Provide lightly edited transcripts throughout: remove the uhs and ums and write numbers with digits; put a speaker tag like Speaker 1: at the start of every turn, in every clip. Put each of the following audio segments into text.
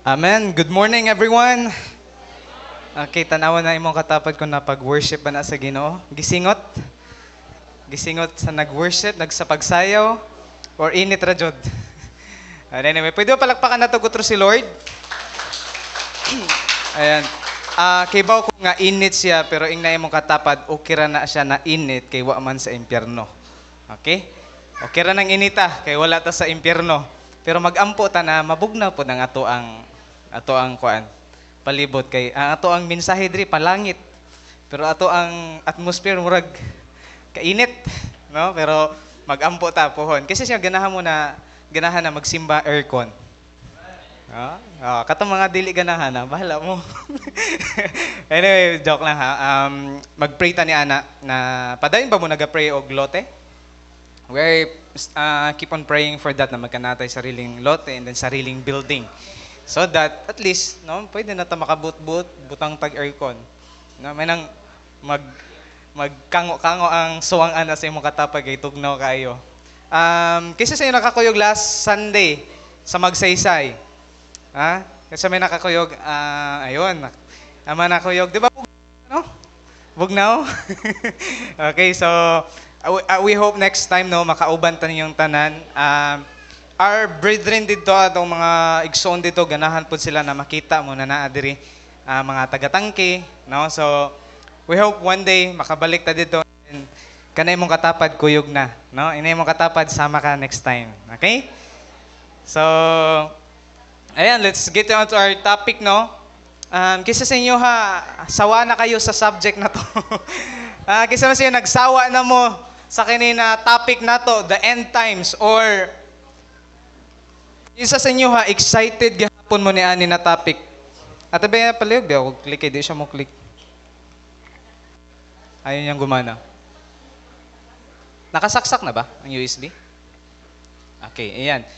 Speaker 1: Amen. Good morning, everyone. Okay, tanawan na imong katapad ko na pag-worship ba na sa Ginoo. Gisingot. Gisingot sa nag-worship, nagsapagsayaw, or init ra jud. Anyway, pwede ba palakpakan na to gutro si Lord? Ayan. Kibaw ko nga init siya, pero ing na imong katapad, okay ra na siya na init, kay wa man sa impyerno. Okay? Okay ra nang inita, kay wala ta sa impyerno. Pero mag-ampo ta na mabugnaw po ng ato ang kuan palibot kay ang ato ang mensahe diri palangit. Pero ato ang atmosphere murag kainit, no? Pero mag-ampo ta pohon. Kasi siya ganahan na magsimba aircon. Katong mga dili ganahan na, bahala mo. Anyway, joke lang ha. Mag-pray ta ni Ana na padayon ba mo naga-pray og lote? We keep on praying for that na magkanatay sariling lote and then sariling building. So that at least no pwede na ta makabut-but butang tag-aircon. No, may nang magkango-kango ang suwang-an sa imong katapag kay tugnaw kayo. Kasi sa inyo nakakuyog last Sunday sa Magsaysay. Kasi may nakakuyog ayun. Ama nakakuyog, di ba? No? Bugnaw? Okay, so we hope next time no makauban ta ninyong tanan. Our brethren dito atong mga igsoon dito ganahan pud sila na makita mo na naa diri mga taga-tangke, no? So we hope one day makabalik ta dito and kanay mong katapad kuyog na, no? Inay mong katapad sama ka next time. Okay? So ayan, let's get on to our topic, no? Kisa sa inyo ha, sawa na kayo sa subject na to. Kisa na siya nagsawa na mo sa kanina topic na to, the end times, or isa sa inyo ha, excited gihapon mo ni ani na topic. At ba palihog, di ako click, di siya mo click. Ayun yung gumana. Nakasaksak na ba ang USB? Okay, ayan.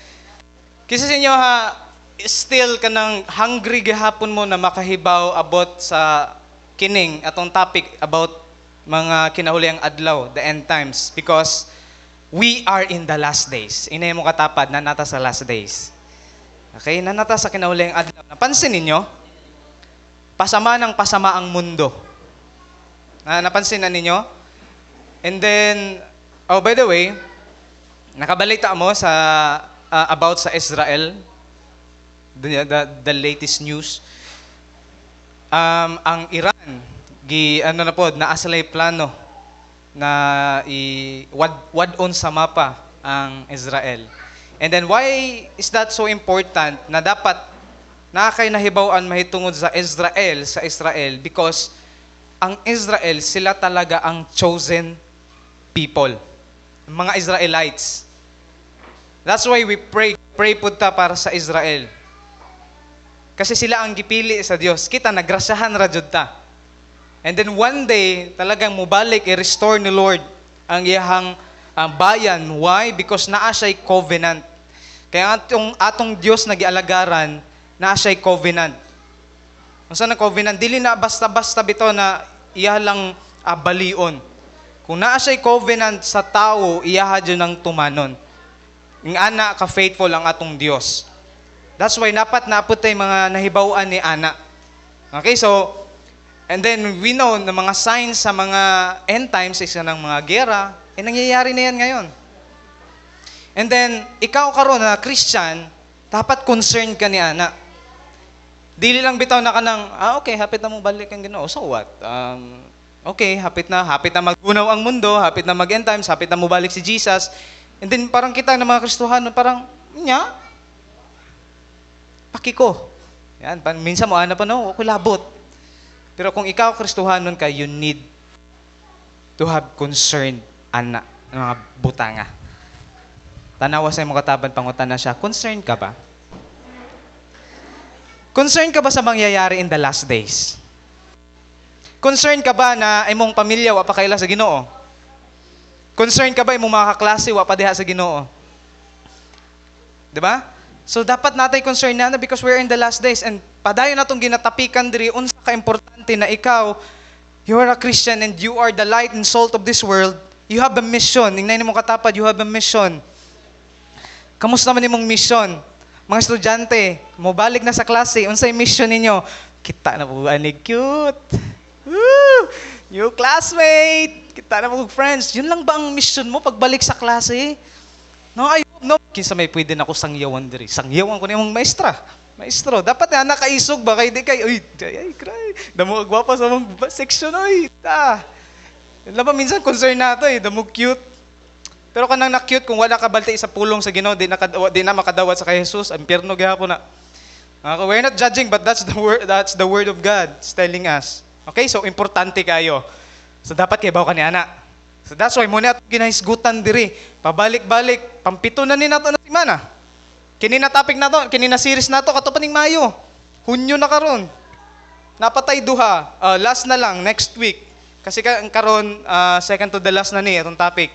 Speaker 1: Kisa sa inyo ha, still kanang hungry gihapon mo na makahibaw about sa kining atong topic about mga kinahuliang adlaw, the end times, because we are in the last days. Inay mo katapad, nanata sa last days. Okay, nanata sa kinahuliang adlaw. Napansin ninyo? Pasama ng pasama ang mundo. Napansin na ninyo? And then, oh by the way, nakabalita mo sa about sa Israel, the latest news. Ang Iran, naasalay plano na wad-on sa mapa ang Israel. And then why is that so important na dapat nakakay nahibaw-an mahitungod sa Israel because ang Israel sila talaga ang chosen people. Mga Israelites. That's why we pray punta para sa Israel. Kasi sila ang gipili sa Dios. Kita nagrasyahan ra jud ta. And then one day, talagang mubalik, i-restore ni Lord ang iyahang bayan. Why? Because naa siya'y covenant. Kaya atong Diyos na gialagaran, naa siya'y covenant. Kung saan ang covenant? Dili na basta-basta bito na iya lang balion. Kung naa siya'y covenant sa tao, iyaha dyan ng tumanon. Ang ana ka-faithful ang atong Diyos. That's why napat naputay mga nahibawan ni Ana. Okay, so and then we know na mga signs sa mga end times isa ng mga gera, nangyayari na yan ngayon. And then, ikaw karon na Christian, dapat concerned ka ni Ana. Dili lang bitaw na ka ng, okay, hapit na mo balik ang Ginoo. So what? Okay, hapit na maggunaw ang mundo, hapit na mag-end times, hapit na mo balik si Jesus. And then, parang kita ng mga Kristohanon, parang, pakiko. Yan, minsan mo, Ana pa no, ako labot. Pero kung ikaw Kristohanon ka, you need to have concern, Ana, ng mga butanga. Tanawa sa mga katabang pangutan na siya, concerned ka ba? Concerned ka ba sa mangyayari in the last days? Concerned ka ba na imong pamilya wa pa kaila sa Ginoo? Concerned ka ba imong mga kaklase wa pa diha sa Ginoo? 'Di ba? So dapat natay concern na because we're in the last days and padayon natong ginatapikan diri unsa ka importante na ikaw, you are a Christian and you are the light and salt of this world. You have a mission. Ingnan nimo katapad, you have a mission. Kamusta man imong mission? Mga estudyante, mobalik na sa klase, unsay mission ninyo? Kita na po, ani cute. Woo! New classmate! Kita na po, friends. Yun lang ba ang mission mo pagbalik sa klase? No, I hope no. Kinsa may pwede na ako sangyawan diri. Sangyawan ko na yung maestra. Maestro, dapat na nakaisog ba kay di kay, uy, ay, cry. Damo agwapa sa mga section, uy. Yun lang ba minsan concern nato damo cute. Pero kanang na-cute kung wala ka balti sa pulong sa Ginoo, di na makadawat sa kay Jesus, impierno gyapon na. We're not judging, but that's the word of God telling us. Okay, so importante kayo. So dapat kay bawo ka ni ana. So that's why muna ato ginahisgutan diri. Pabalik-balik, pampito na ni nato na semana. Kini na topic nato, kini na series nato kato pa ning Mayo. Hunyo na karon. Napatay duha, last na lang next week. Kasi karon second to the last na ni atong topic.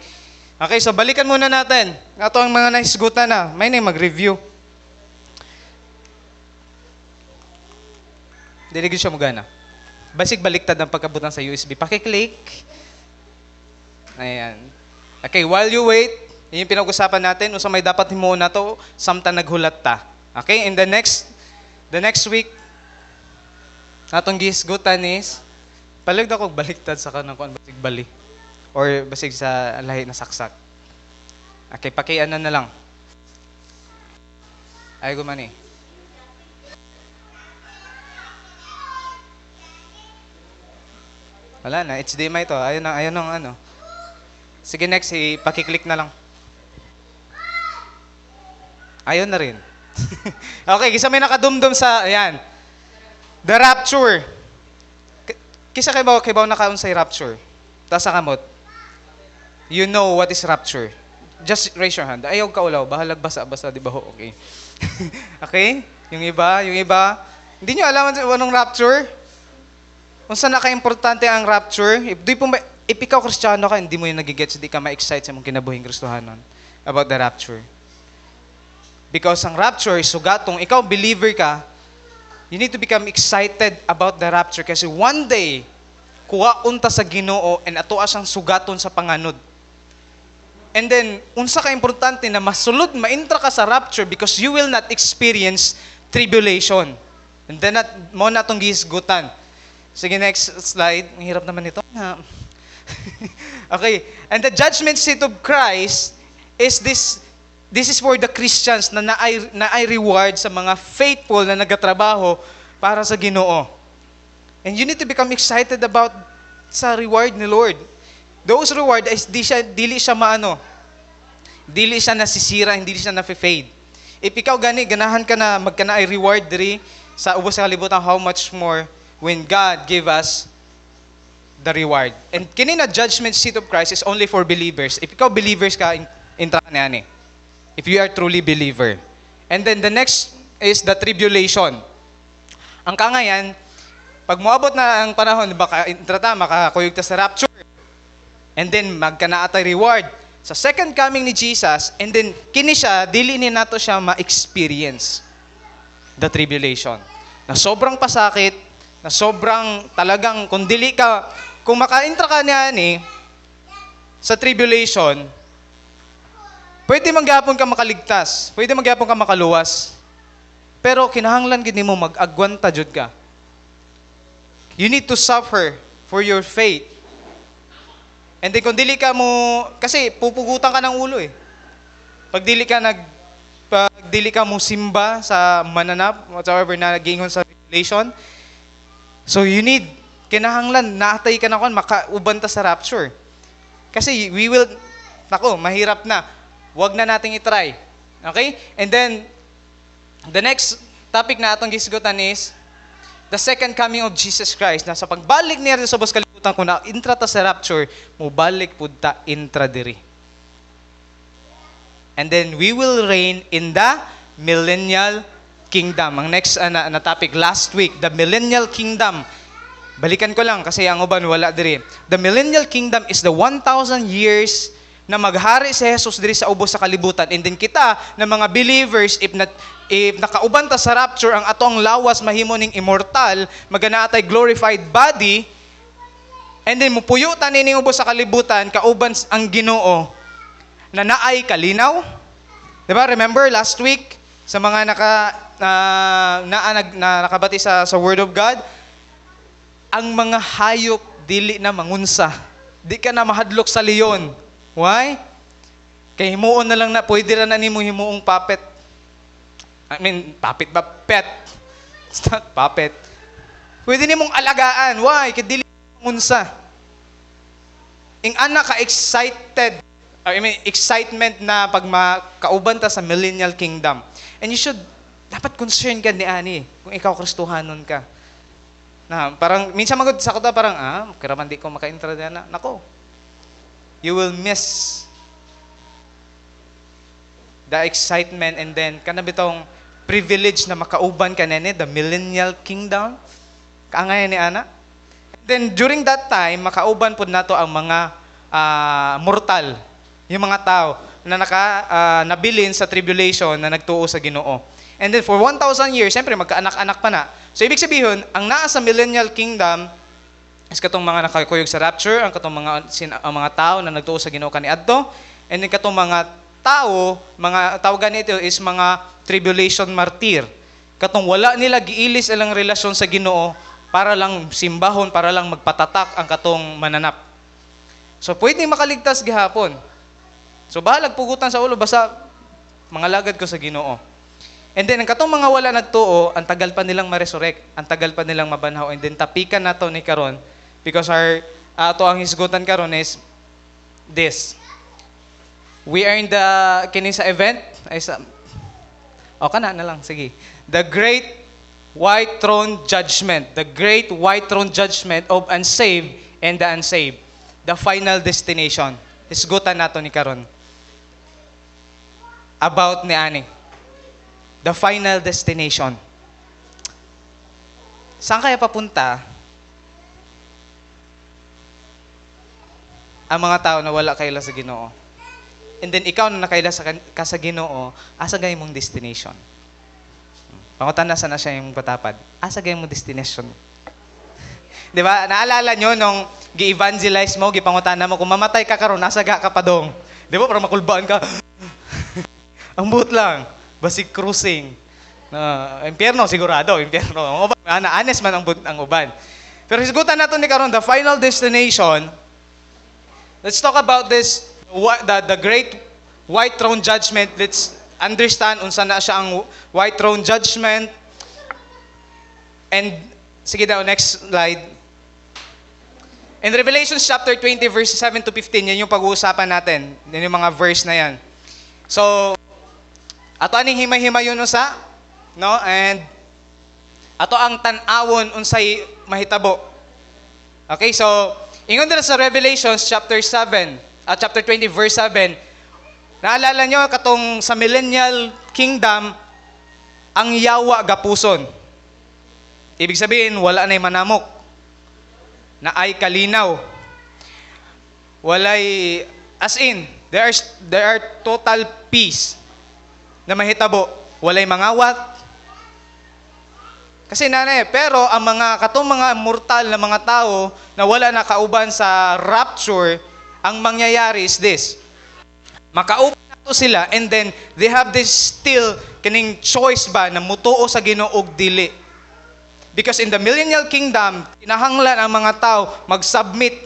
Speaker 1: Okay, so balikan muna natin. Ato ang mga nahisgutan na. May nang mag-review. Dili gyud siya mogana. Basig baliktad ang pagkabutan sa USB. Paki-click. Ayan. Okay, while you wait, yun yung pinag-usapan natin, unsa may dapat himo na to, samtang naghulat ta. Okay, in the next week, atong gisgutan is, palig na kong baliktad sa kanang kuan basig bali. Or basig sa lahi na saksak. Okay, paki-ano na lang. Ay gumani. Wala na, HDMI to. Ayun ang ano. Sige, next, paki-click na lang. Ayun na rin. Okay, kisa may nakadumdum sa, ayan. The rapture. Kisa kay baw nakaon sa rapture. Ta sa kamot. You know what is rapture. Just raise your hand. Ayaw ka ulaw, bahalag basa-basa, di ba ho? Okay. Okay? Yung iba, hindi nyo alam anong rapture? Kung saan naka-importante ang rapture, if ikaw Kristiyano ka, hindi mo yung nagigets, hindi ka ma-excite sa mong kinabuhing Kristohanon about the rapture. Because ang rapture is sugatong, ikaw believer ka, you need to become excited about the rapture kasi one day, kuha unta sa Ginoo and atoa siyang sugaton sa panganod. And then, unsa ka importante na masulod, maintra ka sa rapture because you will not experience tribulation. And then, mo na itong gihisgutan. Sige, next slide. Ang hirap naman ito. Okay. And the judgment seat of Christ is this is for the Christians na naay reward sa mga faithful na nagatrabaho para sa Ginoo. And you need to become excited about sa reward ni Lord. Those reward is dili siya nasisira, hindi siya na-fade. If ikaw ganahan ka na magkanaay reward diri sa ubos sa kalibutan, how much more when God give us the reward. And kini na judgment seat of Christ is only for believers. If ikaw believers ka, intra ka na yan. If you are truly believer. And then the next is the tribulation. Ang kangayan, pag moabot na ang panahon, baka makakuyog ta sa rapture. And then magkanaatay reward sa second coming ni Jesus, and then kini siya, dili ni nato siya ma-experience the tribulation. Na sobrang pasakit, na sobrang talagang kung maka-intra ka niyan sa tribulation, pwede mangyapon ka makaligtas, pwede mangyapon ka makaluwas. Pero kinahanglan gid nimo mag-agwanta jud ka. You need to suffer for your faith. And then kung dili ka mo, kasi pupugutan ka ng ulo Pag dili ka mo simba sa mananap, whatever na gingon sa revelation, so you need, kinahanglan, naatay ka na kon, makauban ta sa rapture. Kasi mahirap na. Wag na nating itry. Okay? And then, the next topic na atong gisgutan is, the second coming of Jesus Christ. Na sa pagbalik niya sa ubos kalibutan, kung na-intra ta sa rapture, mubalik pud ta intra diri. And then we will reign in the millennial kingdom. Ang next na topic last week, the millennial kingdom. Balikan ko lang kasi ang uban wala diri. The millennial kingdom is the 1,000 years na maghari si Jesus diri sa ubos sa kalibutan. And then kita na mga believers, if nakauban ta sa rapture, ang atong lawas mahimo ning immortal, maganaatay glorified body, and then mupuyo ta ning ubos sa kalibutan, kauban ang Ginoo na naay kalinaw. Diba? Remember last week, Sa mga nakabati sa Word of God, ang mga hayop dili na mangunsa. Di ka na mahadlok sa leon. Why? Kay himuon na lang na, pwede ra na nimo himuong puppet. Puppet ba? Pet. It's not puppet. Pwede nimong alagaan. Why? Kay dili mangunsa. Ing anak ka excited. Excitement na pag makauban ta sa millennial kingdom. And you should, dapat concern ka ni Ani kung ikaw Kristohanon ka. Na parang, minsan magod sa kuta, parang, kiraman di ko maka-intra na. Nako, you will miss the excitement and then, kanabitong privilege na makauban ka nene, the millennial kingdom. Kaangay ni Ana. And then, during that time, makauban po nato ang mga mortal, yung mga tao na nabilin sa tribulation na nagtuo sa Ginoo. And then for 1,000 years, siyempre magkaanak-anak pa na. So ibig sabihin, ang naa sa millennial kingdom is katong mga nakakuyog sa rapture, ang katong mga tao na nagtuo sa Ginoo kaniadto, and then katong mga tao ganito is mga tribulation martyr. Katong wala nila giilis ilang relasyon sa Ginoo para lang simbahon, para lang magpatatak ang katong mananap. So pwedeng makaligtas gihapon. So bahalag pugutan sa ulo, basta mga lagad ko sa Ginoo. And then, ang katong mga wala nagtuo, ang tagal pa nilang ma-resurrect, ang tagal pa nilang mabanhaw, and then tapikan nato ni karon because ato ang hisgutan karon is this. We are in the, kini sa event, kana na lang, sige. The Great White Throne Judgment. The Great White Throne Judgment of unsaved and the unsaved. The final destination. Hisgutan nato ni karon. About ni Ani. The final destination. Saan kaya papunta ang mga tao na wala kaila sa Ginoo? And then ikaw na nakaila ka sa Ginoo, asa gay mong destination? Pangutan na sana siya yung patapad. Asa gay mong destination? 'Di ba? Naalala nyo nung gi-evangelize mo, gipangutan mo, kung mamatay ka karon, nasa ga ka pa dong. 'Di ba? Para makulbaan ka. Ang buot lang. Basic cruising. Impyerno, sigurado. Impyerno. Honest man ang uban. Pero hisgutan natin ni karon the final destination. Let's talk about this, the Great White Throne Judgment. Let's understand unsa na siya ang White Throne Judgment. And, sige daw, next slide. In Revelation chapter 20, verse 7 to 15, yan yung pag-uusapan natin. Yan yung mga verse na yan. So, ato aning himay-himayon usa, no? And ato ang tan-awon unsay mahitabo. Okay, so ingon dira sa Revelation chapter 7, chapter 20 verse 7. Naalala nyo katong sa millennial kingdom ang yawa gapuson. Ibig sabihin wala nay manamok. Na ay kalinaw. Walay as in there are total peace. Na mahitabo, walay mangawat. Kasi pero ang katong mga mortal na mga tao na wala na kauban sa rapture, ang mangyayari is this. Makauban na sila and then they have this still kining choice ba na mutuo sa Ginoo og dili. Because in the millennial kingdom, kinahanglan ang mga tao mag-submit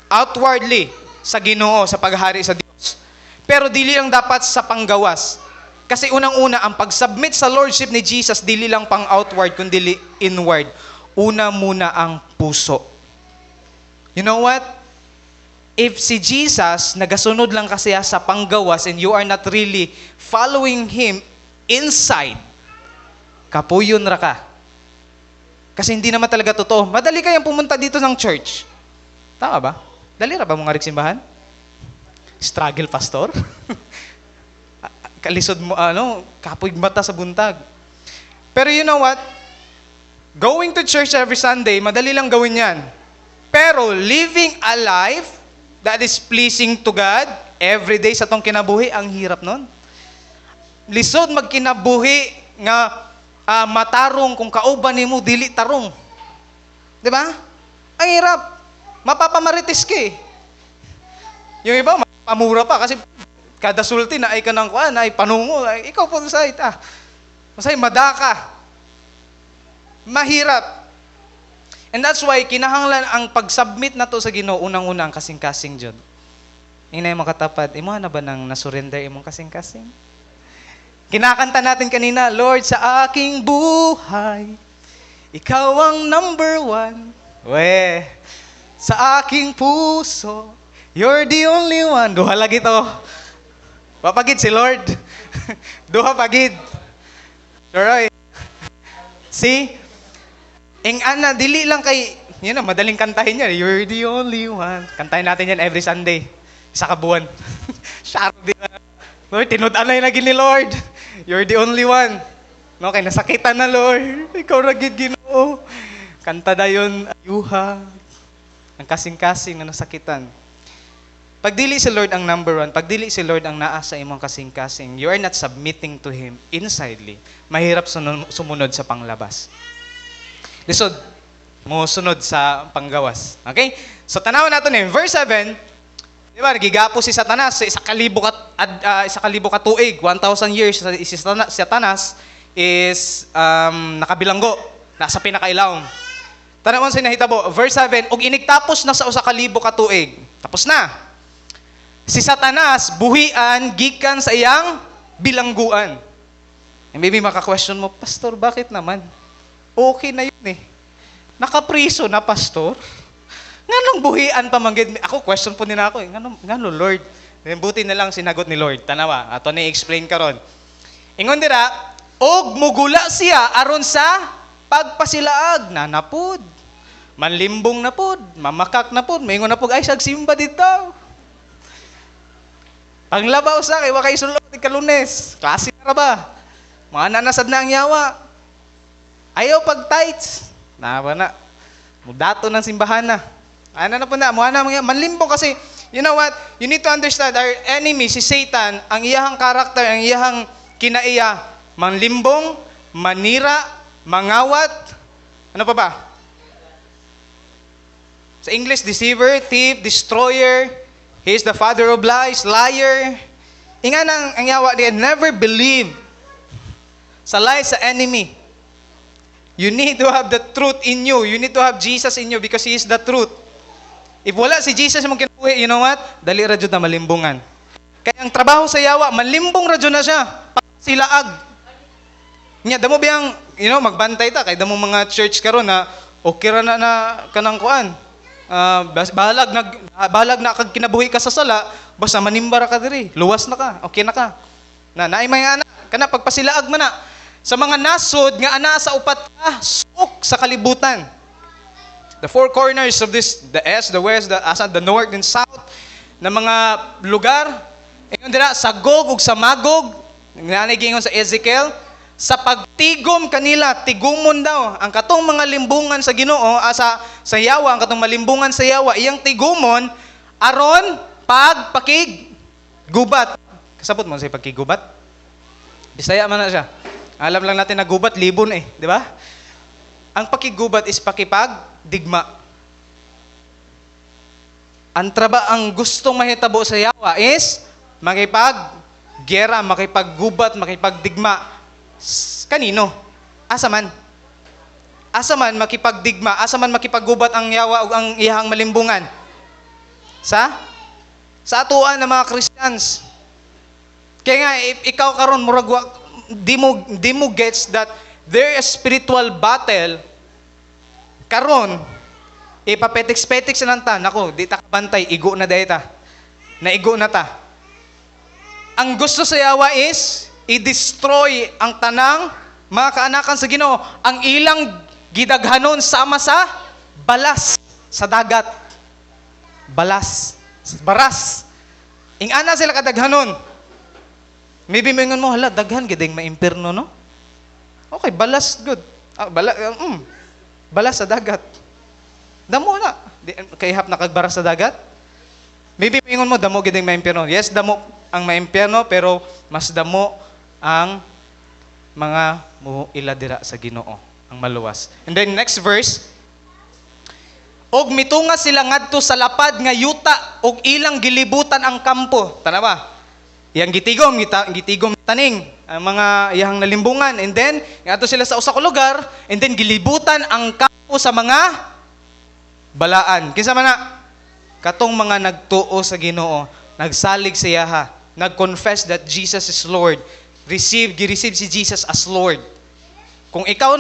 Speaker 1: outwardly sa Ginoo, sa paghari sa Dios. Pero dili lang dapat sa panggawas. Kasi unang-una, ang pag-submit sa Lordship ni Jesus, dili lang pang outward, kundi inward. Una muna ang puso. You know what? If si Jesus, nagasunod lang kasi sa panggawas and you are not really following Him inside, kapuyon ra ka. Kasi hindi naman talaga totoo. Madali kayang pumunta dito ng church. Tama ba? Dali ra ba mga simbahan? Struggle, pastor? Kalisod mo, kapoy mata sa buntag. Pero you know what? Going to church every Sunday, madali lang gawin yan. Pero living a life that is pleasing to God every day sa tong kinabuhi, ang hirap nun. Lisod magkinabuhi nga matarong kung kauban nimo dili tarong. 'Di ba? Ang hirap. Mapapamarites ka eh. Yung iba, mapamura pa kasi kada sulti na ay ka ng kuan, ay panungo, ay ikaw po sa ita. Masay madaka. Mahirap. And that's why kinahanglan ang pag-submit na to sa Ginoo unang-unang kasing-kasing jud. Inay makatapat, imo na ba nang nasurrender imong kasing-kasing? Kinakanta natin kanina, Lord, sa aking buhay, ikaw ang number one. We, sa aking puso, you're the only one. Duha lagi to. Papagid si Lord. Duha pagid. Sure, see? Ana, dili lang kay, yun na, madaling kantahin yan. You're the only one. Kantahin natin yan every Sunday. Isa ka buwan. Sharo din na. Lord, tinudan na yung naging ni Lord. You're the only one. No, kay nasakitan na, Lord. Ikaw ragid Ginoo. Kanta na yun, ayuha. Ang kasing-kasing na nasakitan. Pag dili si Lord ang number one, pag dili si Lord ang naa sa imong kasing-kasing, you are not submitting to Him insidely. Mahirap sumunod sa panglabas. Lisod, mo sunod sa panggawas. Okay? So, tanawan natin verse 7, di ba, nagigapo si Satanas sa isa kalibo ka tuig, 1,000 years, si Satanas is nakabilanggo, nasa pinakailawom. Tanawan sa nahitabo, verse 7, og inigtapos na sa usa ka libo ka tuig. Tapos na. Si Satanas, buhian, gikan sa iyang bilangguan. And maybe maka-question mo, Pastor, bakit naman? Okay na yun eh. Nakapriso na, Pastor. Nganong buhian pa manggid? Ako, question po nila ako eh. Ngano, Lord? Buti na lang sinagot ni Lord. Tanawa, ato na i-explain karon. Ingon dira, og mugula siya aron sa pagpasilaag na napud. Manlimbong na pud, mamakak na pud, maingon na pud ay sagsimba dito. Panglabaw sa kay wa kay sulod ka Lunes. Klase na ra ba? Mga nanasad na ang yawa. Ayaw pag-tights. Nawa na. Mudato ng simbahan na. Ano na po na. Mga na manlimbong kasi, you know what? You need to understand, our enemy, si Satan, ang iyahang karakter, ang iyahang kinaiya, manlimbong, manira, mangawat, ano pa ba? Sa English, deceiver, thief, destroyer, he is the father of lies, liar. Inga nang ang yawa niya, never believe sa lies sa enemy. You need to have the truth in you. You need to have Jesus in you because He is the truth. If wala si Jesus mong kinabuhi, you know what? Dali ra jud na malimbungan. Kaya ang trabaho sa yawa, malimbong ra jud na siya. Silaag. Nya damo biyang, magbantay ta kay damo mga church karon na okay ra na kanang kuan. Bahalag na kag kinabuhi ka sa sala, basta manimba ra ka diri. Luwas na ka, okay na ka. Naay may ana, kana pagpasilaag man na. Sa mga nasod nga ana sa upat ka, suok sa kalibutan. The four corners of this, the east, the west, the north and south, na mga lugar, ingon dira sa Gog ug sa Magog, nanay gingon sa Ezekiel, sa pagtigom kanila, tigumon daw ang katong mga limbungan sa Ginoo, sa yawa, ang katong malimbungan sa yawa, iyang tigumon aron pagpakigubat. Kasabot mo sa pagkigubat? Bisaya man na siya. Alam lang natin na gubat, libon eh. Di ba? Ang pakigubat is pakipagdigma. Ang gustong mahitabo sa yawa is makipaggera, makipaggubat, makipagdigma. Kanino? Asa man? Asa man makipagdigma? Asa man makipaggubat ang yawa o ang iyahang malimbungan? Sa atuan ng mga Christians. Kaya nga, ikaw karon murag di mo gets that there is spiritual battle karon ipapetik-petik sa nanta nako di ta kabantay igo na dayta naigo na ta. Ang gusto sa yawa is i-destroy ang tanang mga kaanakan sa Ginoo, ang ilang gidaghanon sama sa balas sa dagat, baras ingana sila kadaghanon. Maybe maingon mo, hala, daghan giding maimpirno, no? Okay, balas, good. Balas sa dagat. Damo na. Kay hap nakagbaras sa dagat? Maybe maingon mo, damo giding maimpirno. Yes, damo ang maimpirno, pero mas damo ang mga iladira sa Ginoo, ang maluwas. And then next verse, og mitunga sila ngadto sa lapad nga yuta og ilang gilibutan ang kampo. Tanawa. Iyang gitigom taning ang mga iyang nalimbungan, and then ato sila sa usa ka lugar, and then gilibutan ang kampo sa mga balaan. Kinsa man na katong mga nagtuo sa Ginoo, nagsalig siya ha, nag-confess that Jesus is Lord, gi-receive si Jesus as Lord. Kung ikaw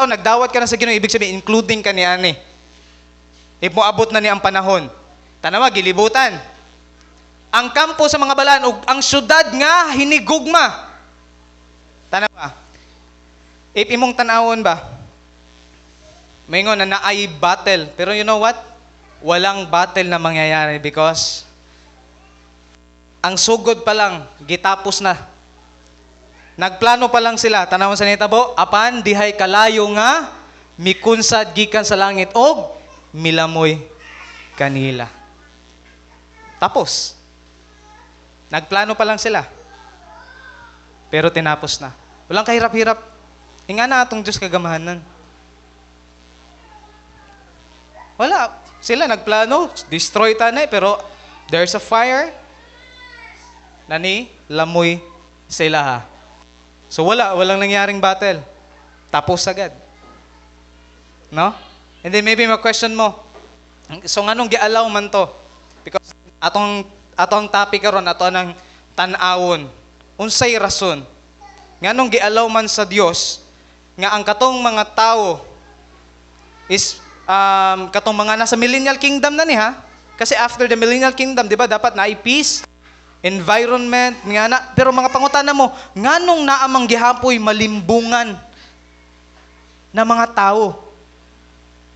Speaker 1: nagdawat ka na sa Ginoo, ibig sabihin including ka ni ani. Moabot na ni ang panahon. Tanawa gilibutan ang kampo sa mga balaan ug ang syudad nga hinigugma. Tanawa. If imong tanawon ba, maingon na naay battle. Pero you know what? Walang battle na mangyayari because ang sugod pa lang, gitapos na. Nagplano pa lang sila. Tanawon sa nitabo, apan dihay kalayo nga mikunsad gikan sa langit og milamoy kanila. Tapos. Nagplano pa lang sila. Pero tinapos na. Walang kahirap-hirap. Inga na atong Diyos kagamahanan. Wala. Sila nagplano, destroy tanay, pero there's a fire na ni lamoy sila ha. So walang nangyaring battle. Tapos agad. No? And then maybe ma-question mo, so nganong gialaw man to? Because atong topic karon, ato nang tan-awon. Unsay rason? Nganong gialaw man sa Dios nga ang katong mga tao is katong mga nasa millennial kingdom na ni ha? Kasi after the millennial kingdom, di ba, dapat na peace, environment, nga na, pero mga pangutana mo, nganong naamang gihapoy malimbungan na mga tao?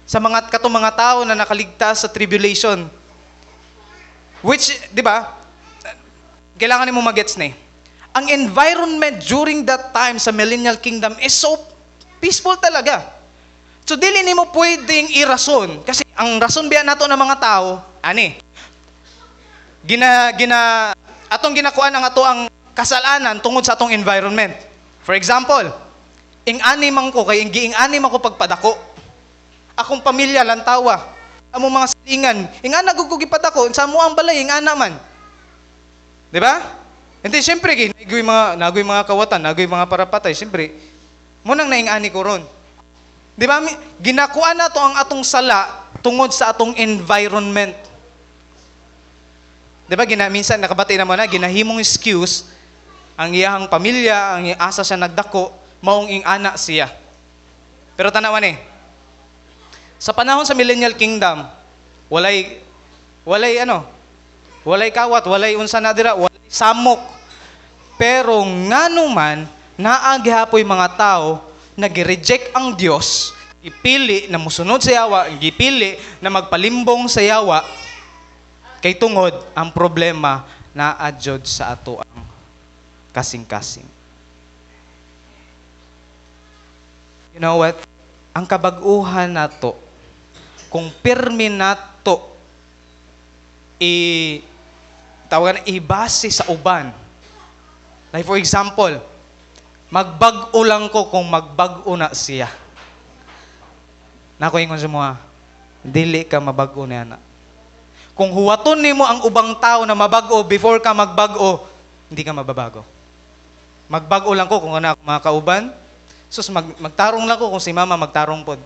Speaker 1: Sa katong mga tao na nakaligtas sa tribulation. Which, di ba, kailangan mo magets ni. Ang environment during that time sa millennial kingdom is so peaceful talaga. So, dili nimo pwedeng irason. Kasi ang rason biya nato ng mga tao, atong ginakuan ang ato ang kasalanan tungod sa atong environment. For example, ing-ani man ko, kay ing-ani man ko pagpadako. Akong pamilya, lantawa. Among mga silingan, ingana gugugipad ako, sa mo ang balay, ingana man. Di ba? Hindi, siyempre, nagoy mga kawatan, nagoy mga parapatay, siyempre, munang naingani ko ron. Di ba? Ginakuan na to ang atong sala tungod sa atong environment. Di ba? Minsan, nakabati naman na, ginahimong excuse, ang iyahang pamilya, ang asa siya nagdako, maong ingana siya. Pero tanawan sa panahon sa millennial kingdom, walay kawat, walay unsa na dira, walay samok. Pero ngano man naagihapoy mga tao nag-reject ang Dios, gipili na musunod sa yawa, gipili na magpalimbong sa yawa kay tungod ang problema na adjod sa ato ang kasing-kasing. You know what? Ang kabag-uhan nato, kung pirmi nato ibase sa uban. Like for example, magbag-o lang ko kung magbag-o na siya. Nako ingon sa mga, dili ka mabag-o niya na. Kung huwaton nimo ang ubang tao na mabag-o before ka magbag-o, hindi ka mababago. Magbag-o lang ko kung ano mga kauban. Sus, magtarong lang ko kung si mama magtarong pod.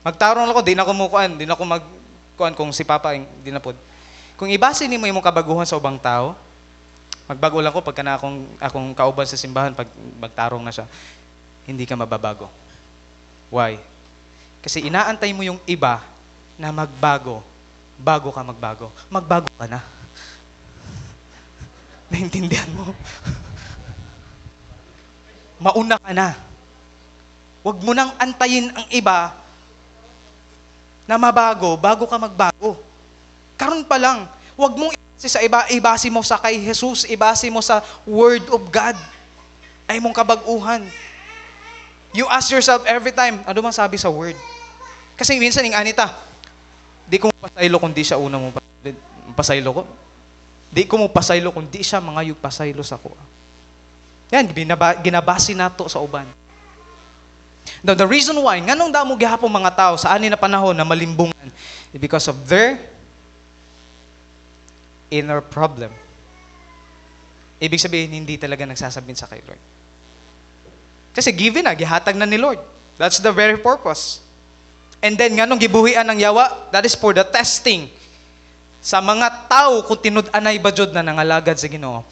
Speaker 1: Magtarong lang ko, di na ko mukuan, di na ko magkuan kung si papa, di na pod. Kung ibase nimo imong kabaguhan sa ubang tao, magbago lang ko pagka na akong kauban sa simbahan, pag magtarong na siya, hindi ka mababago. Why? Kasi inaantay mo yung iba na magbago, bago ka magbago. Magbago ka na. Naintindihan mo? Mauna ka na. Huwag mo nang antayin ang iba na mabago, bago ka magbago. Karon pa lang, huwag mong ibase sa iba, ibase mo sa kay Jesus, ibase mo sa Word of God. Ay mong kabag-uhan. You ask yourself every time, ano bang sabi sa Word? Kasi minsan, anita, di ko mo pasaylo kung di siya una mo pasaylo ko. Di ko mo pasaylo kung di siya mga yung pasaylo sa ko. Yan, ginabasi nato sa uban. Now, the reason why, nganong damo gihapon mga tao sa ani na panahon na malimbungan is because of their inner problem. Ibig sabihin, hindi talaga nagsasubmit sa kay Lord. Kasi given na, gihatag na ni Lord. That's the very purpose. And then, nga nung gibuhian ng yawa, that is for the testing. Sa mga tao, kung tinud-anay ba jud na nangalagad sa Ginoo.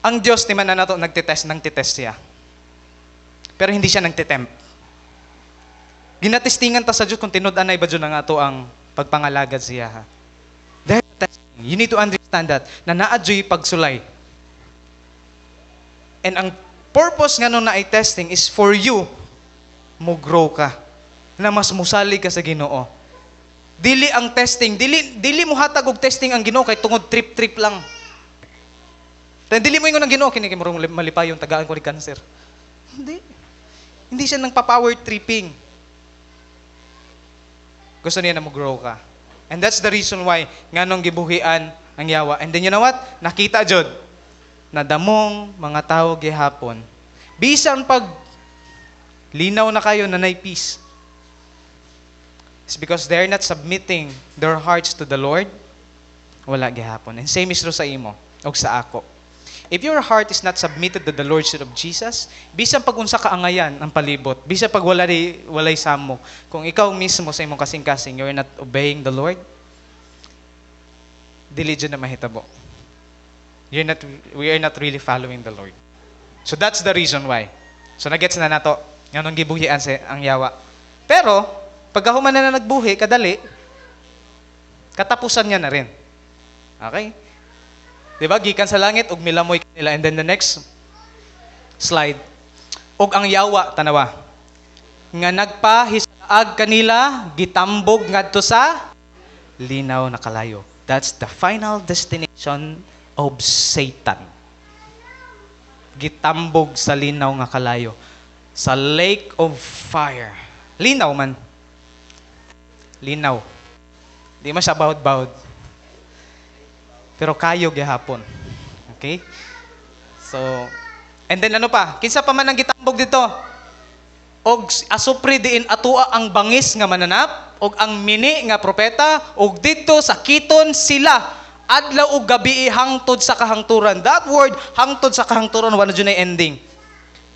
Speaker 1: Ang Diyos, di man na nato nagtitest siya. Pero hindi siya nagtitempt. Ginatestingan ta sa Diyos kung tinud-anay ba jud na ato ang pagpangalagad siya. Ha? Dahil testing, you need to understand that, na naadyo'y pagsulay. And ang purpose nga nung na testing is for you, mo grow ka. Na mas musali ka sa Ginoo. Dili ang testing, dili mo hatag og testing ang Ginoo kay tungod trip lang. Then dili mo ingon ang Ginoo kini kay murong malipay yung tagaan ko ni cancer. Hindi. Hindi siya nang pa-power tripping. Gusto niya na mo grow ka. And that's the reason why nganong gibuhian ang yawa. And then you know what? Nakita jud na damong mga tao gihapon. Bisan pag linaw na kayo na nay peace. It's because they're not submitting their hearts to the Lord. Wala gihapon. And same is true sa imo o sa ako. If your heart is not submitted to the Lordship of Jesus, bisan pag unsa ka angayan ang palibot, bisan pag walay samo, kung ikaw mismo sa imong kasing-kasing, you're not obeying the Lord, dili jud na mahitabo. We are not really following the Lord. So that's the reason why. So nagets na nato nganong gibuhian sa ang yawa. Pero pagkahuman na nagbuhi, kadali, katapusan niya na rin. Okay? Diba? Gikan sa langit, ug milamoy kanila. And then the next slide. Ug ang yawa, tanawa. Nga nagpahisaag kanila, gitambog ngadto sa linaw na kalayo. That's the final destination of Satan. Gitambog sa linaw nga kalayo. Sa lake of fire. Linaw man. Linaw. Di man siya bawd-bawd. Pero kayo gihapon. Okay? So, and then ano pa? Kinsa pa man ang gitambog dito? Og asupri diin atua ang bangis nga mananap, og ang mini nga propeta, og dito sa kiton sila adlaw ug gabi hangtod sa kahangturan. That word hangtod sa kahangturan wala jud ay ending.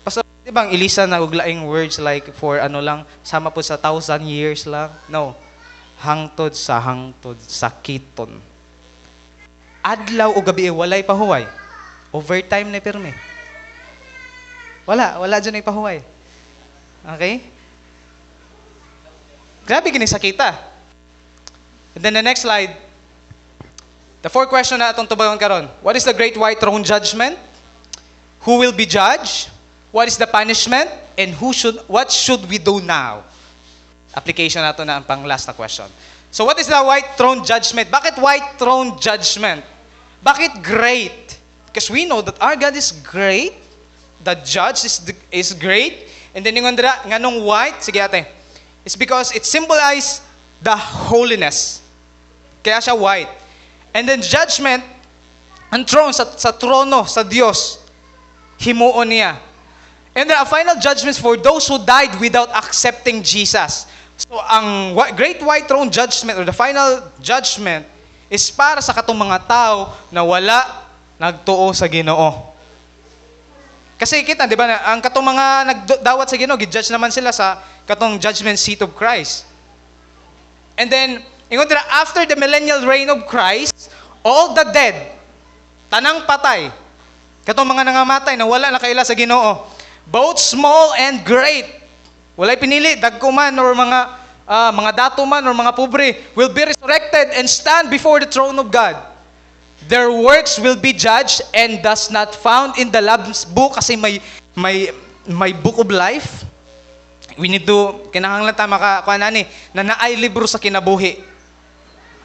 Speaker 1: Pastor, di ba ang Elisa na og laing words like for ano lang, sama po sa 1,000 years lang? No. Hangtod sa kiton. Adlaw o gabi walay pahuway. Overtime na pirmi. Wala dyan ay pahuway. Okay? Grabe gini sakita. And then the next slide. The fourth question na atong tubagon karon. What is the great white throne judgment? Who will be judged? What is the punishment? And what should we do now? Application nato na ang pang last na question. So what is the white throne judgment? Bakit white throne judgment? Bakit great? Because we know that our God is great. The judge is great. And then yung nganong white, sige ate, it's because it symbolizes the holiness. Kaya siya white. And then judgment, ang throne, sa trono, sa Diyos, himuon niya. And then a final judgment for those who died without accepting Jesus. So, ang Great White Throne Judgment or the final judgment is para sa katong mga tao na wala nagtuo sa Ginoo. Kasi kita, di ba, ang katong mga nagdawat sa Ginoo, gi-judge naman sila sa katong judgment seat of Christ. And then, ingon nila, after the millennial reign of Christ, all the dead, tanang patay, katong mga nangamatay na wala na kaila sa Ginoo, both small and great, walay pinili, dagkuman or mga dato man or mga pobre will be resurrected and stand before the throne of God. Their works will be judged and thus not found in the Lamb's book kasi may book of life. We need to, kinahanglan ta makakuha na naay libro sa kinabuhi.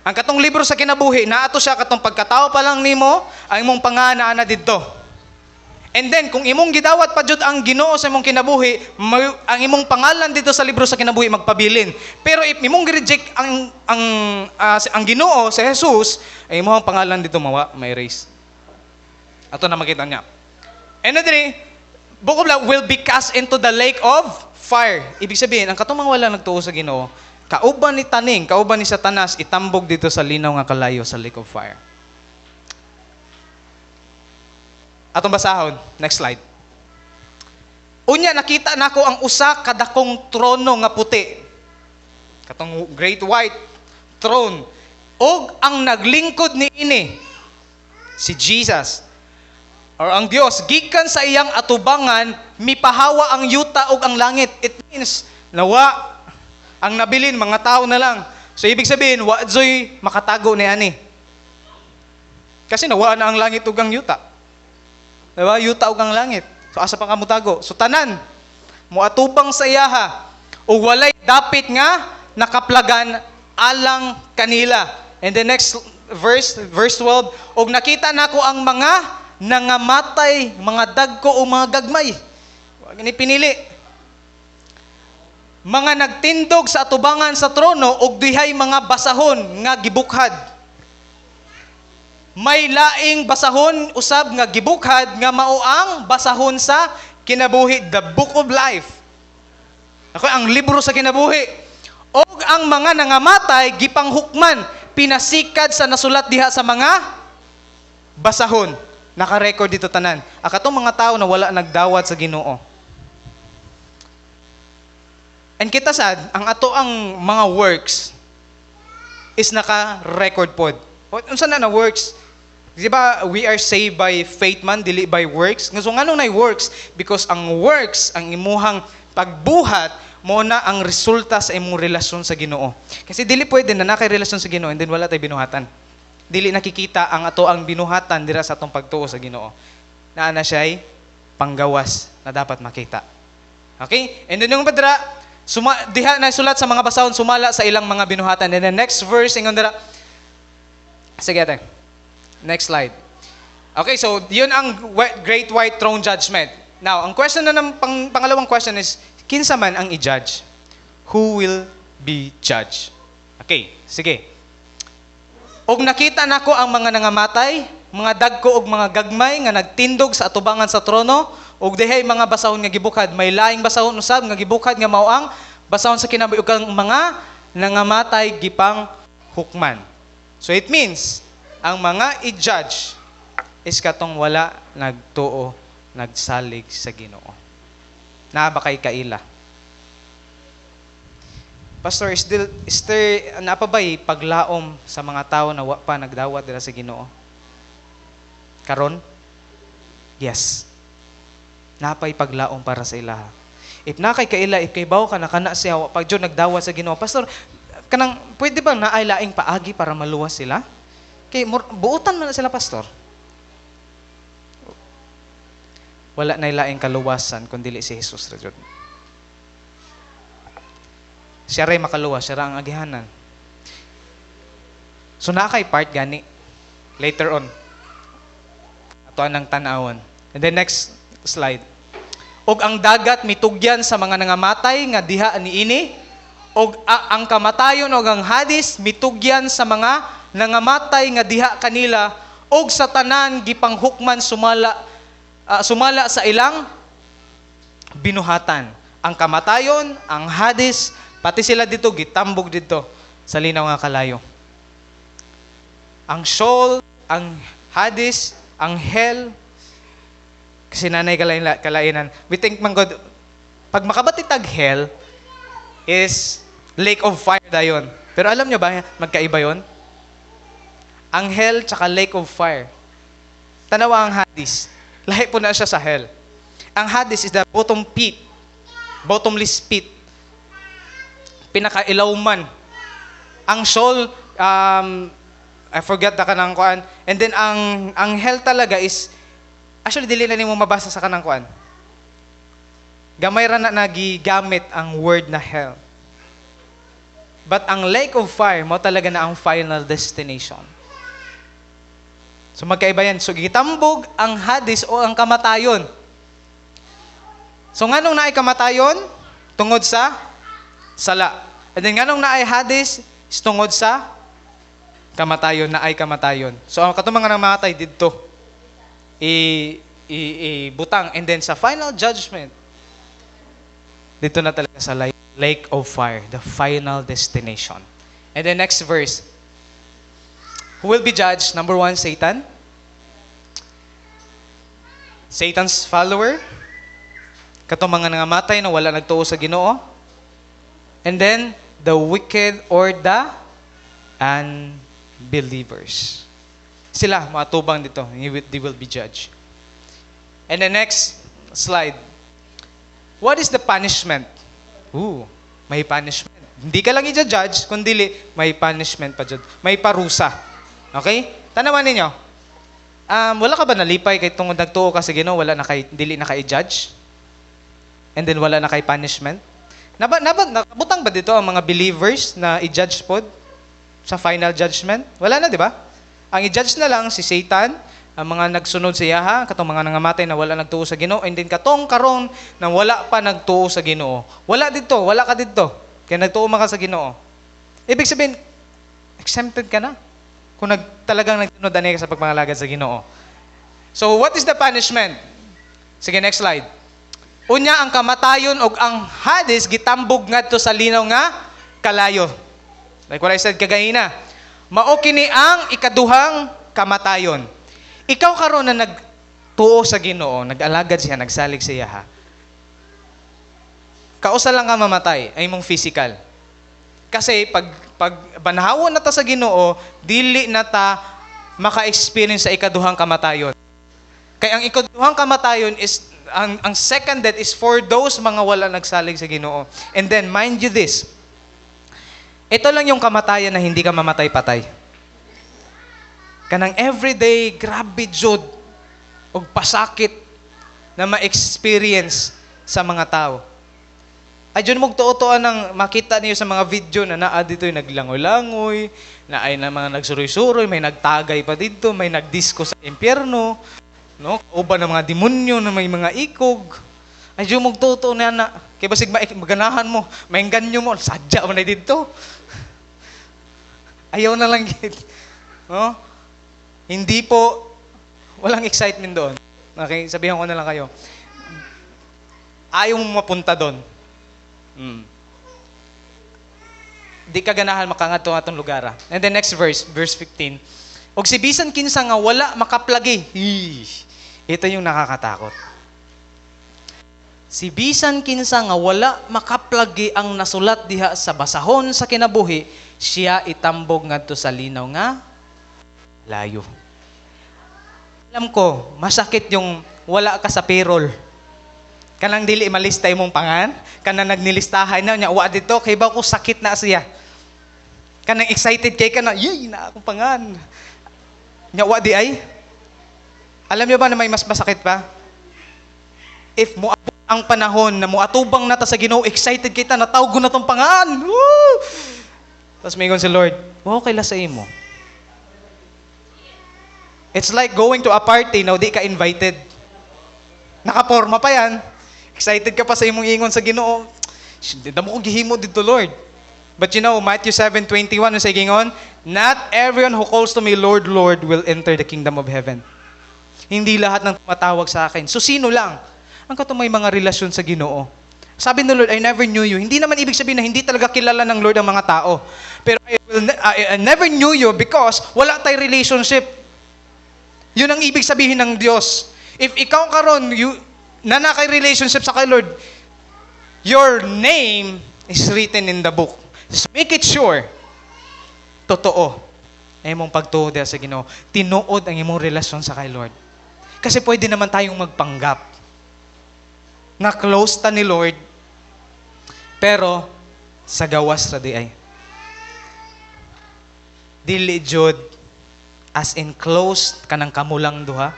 Speaker 1: Ang katong libro sa kinabuhi, naato siya katong pagkatao pa lang nimo, ang imong panganaan na didto. And then, kung imong gidawat pa jud ang Ginoo sa imong kinabuhi, ang imong pangalan dito sa libro sa kinabuhi magpabilin. Pero if imong gi-reject ang Ginoo sa Jesus, ay imong pangalan dito ma-erase. Ato na makita niya. And then, Book of Life will be cast into the lake of fire. Ibig sabihin, ang katong mga wala nagtuo sa Ginoo, kauban ni taning, kauban ni Satanas, itambog dito sa linaw nga kalayo sa lake of fire. Atong basahon. Next slide. Unya nakita nako ang usa kadakong trono nga puti. Katong great white throne. Og ang naglingkod ni ini si Jesus or ang Dios gikan sa iyang atubangan mipahawa ang yuta ug ang langit. It means nawa ang nabilin mga tao na lang. So ibig sabihin wa joy makatago ni ani. Kasi nawa na ang langit ug ang yuta. Diba? Yuta ug ang langit. So asa pa ka mo tago? So tanan moatubang sa iyaha ug walay dapit nga nakaplagan alang kanila. And the next verse 12, ug nakita nako ang mga nangamatay, mga dagko o mga gagmay. Wa gani pinili. Mga nagtindog sa atubangan sa trono ug dihay mga basahon nga gibukhad. May laing basahon usab nga gibukhad nga mao ang basahon sa kinabuhi, the book of life. Ako ang libro sa kinabuhi. Og ang mga nangamatay gipanghukman, pinasikad sa nasulat diha sa mga basahon. Naka-record dito tanan. Akatong mga tao na wala nagdawat sa Ginoo. And kita sad, ang ato ang mga works is naka-record pod. Unsa na works? Di ba, we are saved by faith man, dili by works. So, nga nung works? Because ang works, ang imuhang pagbuhat, mo na ang resulta sa imong relasyon sa Ginoo. Kasi dili pwede na nakay relasyon sa Ginoo and then wala tay binuhatan. Dili nakikita ang ato ang binuhatan dira sa atong pagtuo sa Ginoo. Naa na siya'y panggawas na dapat makita. Okay? And then yung badra, diha na sulat sa mga basahon, sumala sa ilang mga binuhatan. And then next verse, ingon dira. Sige, ate. Next slide. Okay, so yun ang Great White Throne Judgment. Now, ang question na ng pangalawang question is, kinsa man ang i-judge? Who will be judged? Okay, sige. Og nakita nako ang mga nangamatay, mga dagko og mga gagmay nga nagtindog sa atubangan sa trono, og dihay mga basahon nga gibukhad. May laing basahon usab nga gibukhad nga mao ang basahon sa kinabuhi ug ang mga nangamatay gipang hukman. So it means ang mga i-judge is katong wala nagtuo, nagsalig sa Ginoo. Na ba kay kaila? Pastor, is there napa ba'y paglaom sa mga tao na wa pa nagdawat dira sa Ginoo? Karon? Yes. Napay paglaom para sa ilaha. If na kay kaila, if kay bawo ka na kana siya pag jud nagdawat sa Ginoo, pastor, kanang pwede ba naay laing paagi para maluwas sila? Kay buutan man na sila, pastor. Wala na ilaing kaluwasan kundi si Jesus ra jud. Siya ray makaluwas, siya ra ang agihanan. So na kay part gani later on. Ato anang tan-awon. And then next slide. Og ang dagat mitugyan sa mga nangamatay nga diha niini, og ang kamatayon og ang Hades mitugyan sa mga nangamatay nga diha kanila, og sa tanan gipanghukman sumala sa ilang binuhatan. Ang kamatayon, ang Hades, pati sila dito gitambog dito sa linaw nga kalayo. Ang Sheol, ang Hades, ang Hell, kasi nanay kalainan. We think man God, pag makabatitag Hell is lake of fire dayon. Pero alam nyo ba, magkaiba yon? Ang Hell tsaka lake of fire. Tanawa ang Hades. Lahi po na siya sa Hell. Ang Hades is the bottom pit. Bottomless pit. Pinakailawman. Ang Sheol, I forget na kanang kuan. And then ang Hell talaga is, actually dili na nimo mabasa sa kanang kuan. Gamay ra na nagigamit ang word na Hell. But ang lake of fire, mo talaga na ang final destination. So magkaiba yan. So gitambog ang Hades o ang kamatayon. So nganong naay kamatayon? Tungod sa sala. And then nganong naay Hades? Is tungod sa kamatayon, naay kamatayon. So ang katong mga namatay didto butang. And then sa final judgment, dito na talaga sa lake of fire, the final destination. And the next verse, who will be judged? Number 1, Satan. Satan's follower, katong mga nangamatay na wala nagtuo sa Ginoo, and then the wicked or the unbelievers. Sila matubang dito, they will be judged. And the next slide. What is the punishment? May punishment. Hindi ka lang i-judge, kundi may punishment pa dyan. May parusa. Okay? Tanawan ninyo. Wala ka ba nalipay kay tungod nagtuo ka sa Ginoo, wala na kay dili na kay judge? And then wala na kay punishment? Nakabutang ba dito ang mga believers na i-judge pod sa final judgment? Wala na, di ba? Ang i-judge na lang si Satan, ang mga nagsunod sa Yaha, katong mga nangamatay na wala nagtuo sa Ginoo, and then katong karon na wala pa nagtuo sa Ginoo. Wala dito, wala ka dito. Kaya nagtuo ka sa Ginoo. Ibig sabihin, exempted ka na. Kung talagang nagtunod ani ka sa pagpangalagad sa Ginoo. So, what is the punishment? Sige, next slide. Unya ang kamatayon og ang Hades gitambog ngadto sa linaw nga kalayo. Like what I said kagaina. Mao kini ang ikaduhang kamatayon. Ikaw karon na nagtuo sa Ginoo, nag-alagad siya, nagsalig siya ha. Kausa lang ka mamatay, ay mong physical. Kasi pag banhawon na ta sa Ginoo, dili na ta maka-experience sa ikaduhang kamatayon. Kaya ang ikaduhang kamatayon is ang second death is for those mga wala nagsalig sa Ginoo. And then mind you this. Ito lang yung kamatayan na hindi ka mamatay-patay. Kanang everyday, grabe jud, o pasakit na ma-experience sa mga tao. Ay, dyan magtuotoan ng makita niyo sa mga video na naa dito yung naglangoy-langoy, na ay na mga nagsuroy-suroy, may nagtagay pa dito, may nagdisko sa impyerno, no? Uba ng mga demonyo na may mga ikog. Ay, dyan magtuotoan na, kaya basig maganahan mo, may ganyo mo, sadya mo na dito. Ayaw na lang git. No? Hindi po, walang excitement doon. Okay, sabihan ko na lang kayo. Ayaw mo mapunta doon. Di ka ganahan makangat atong lugar. And the next verse 15. Og si bisan kinsa nga wala makaplagi. Ito yung nakakatakot. Si bisan kinsa nga wala makaplagi ang nasulat diha sa basahon sa kinabuhi, siya itambog ngadto sa linaw nga layo. Alam ko, masakit yung wala ka sa payroll. Kanang dili malista imong pangan, kanang nagnilistahan na nya wa dito kay ba ko sakit na siya. Kanang excited kay kana, yay na akong pangan. Nya wa di ay. Alam niyo ba na may mas masakit pa? If moabot ang panahon na moatubang na ta sa Ginoo, excited kita na tawgo na tong pangan. Woo! Tapos mingon si Lord, okay la sa imo. It's like going to a party na di ka invited. Nakaporma pa yan. Excited ka pa sa imong ingon sa Ginoo. Damo kong gihimo dito, Lord. But you know, Matthew 7:21, sa gingon, not everyone who calls to me, Lord, Lord, will enter the kingdom of heaven. Hindi lahat ng tumatawag sa akin. So, sino lang? Ang kato may mga relasyon sa Ginoo. Sabi ng Lord, I never knew you. Hindi naman ibig sabihin na hindi talaga kilala ng Lord ang mga tao. Pero I never knew you because wala tayong relationship. Yun ang ibig sabihin ng Diyos. If ikaw karon nanakay relationship sa kay Lord, your name is written in the book. Just make it sure. Totoo. Ay mong pagtuo diha sa Ginoo. Tinuod ang imong relasyon sa kay Lord. Kasi pwede naman tayong magpanggap na close ta ni Lord, pero sa gawas ra di ay. Dili jud as in close kanang kamulang duha.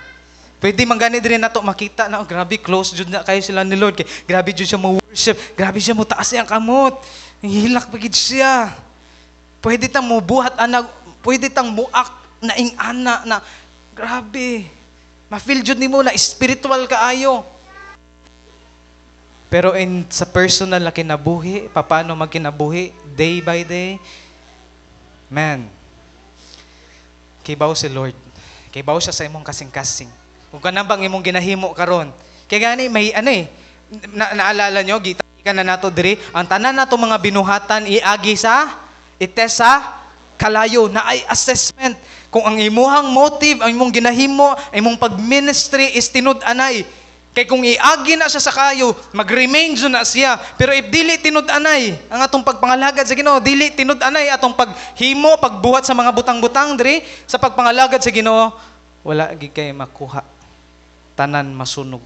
Speaker 1: Pwede man gani diri nato makita na grabe close jud na kayo sila ni Lord. Kay grabe jud siya mo worship, grabe siya mo taas ang kamot. Hilak pagid siya. Pwede tang mo buhat anak, pwede tang muak na ing ana na grabe. Ma-feel jud nimo na spiritual kaayo. Pero sa personal na kinabuhi, paano magkinabuhi day by day? Man, kibaw si Lord. Kibaw siya sa imong kasing-kasing. Kung ka bang imong ginahimo karon. Kaya gani may naalala nyo, gitaka na nato diri, ang tanan nato mga binuhatan iagi sa itesa kalayo na ay assessment. Kung ang imuhang motive, ang imong ginahimo, ang imong pag-ministry is tinud-anay. Kay kung iagi na siya sa kayo, mag-remain dyan na siya. Pero if dili tinud-anay, ang atong pagpangalagad sa Ginoo, dili tinud-anay, atong paghimo, pagbuhat sa mga butang-butang, diri, sa pagpangalagad sa Ginoo, wala gid kay makuha. Tanan masunog.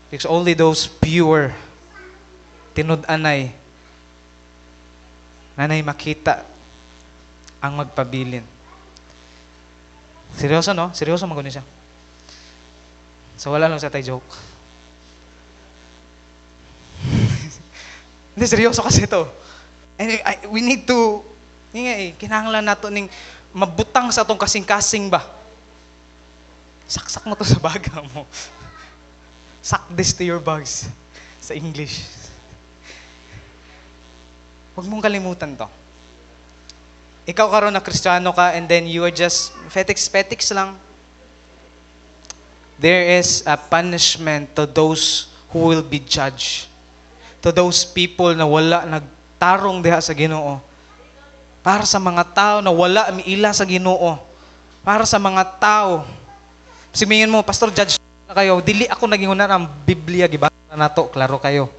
Speaker 1: Because only those pure, tinud-anay, nanay makita ang magpabilin. Seryoso, no? Seryoso magunin siya. So wala lang sa tayo joke. Hindi, seryoso kasi ito. And we need to, kinahanglan nato ning mabutang sa atong kasing-kasing ba? Saksak mo to sa baga mo. Suck this to your bags. Sa English. Huwag mong kalimutan to. Ikaw karon na Kristiyano ka and then you are just fetics lang. There is a punishment to those who will be judged. To those people na wala nagtarong diha sa Ginoo. Para sa mga tao na wala miila sa Ginoo. Para sa mga tao. Sabihin mo, Pastor, judge na kayo. Dili ako naging una ng Biblia, gibasa na to, klaro kayo.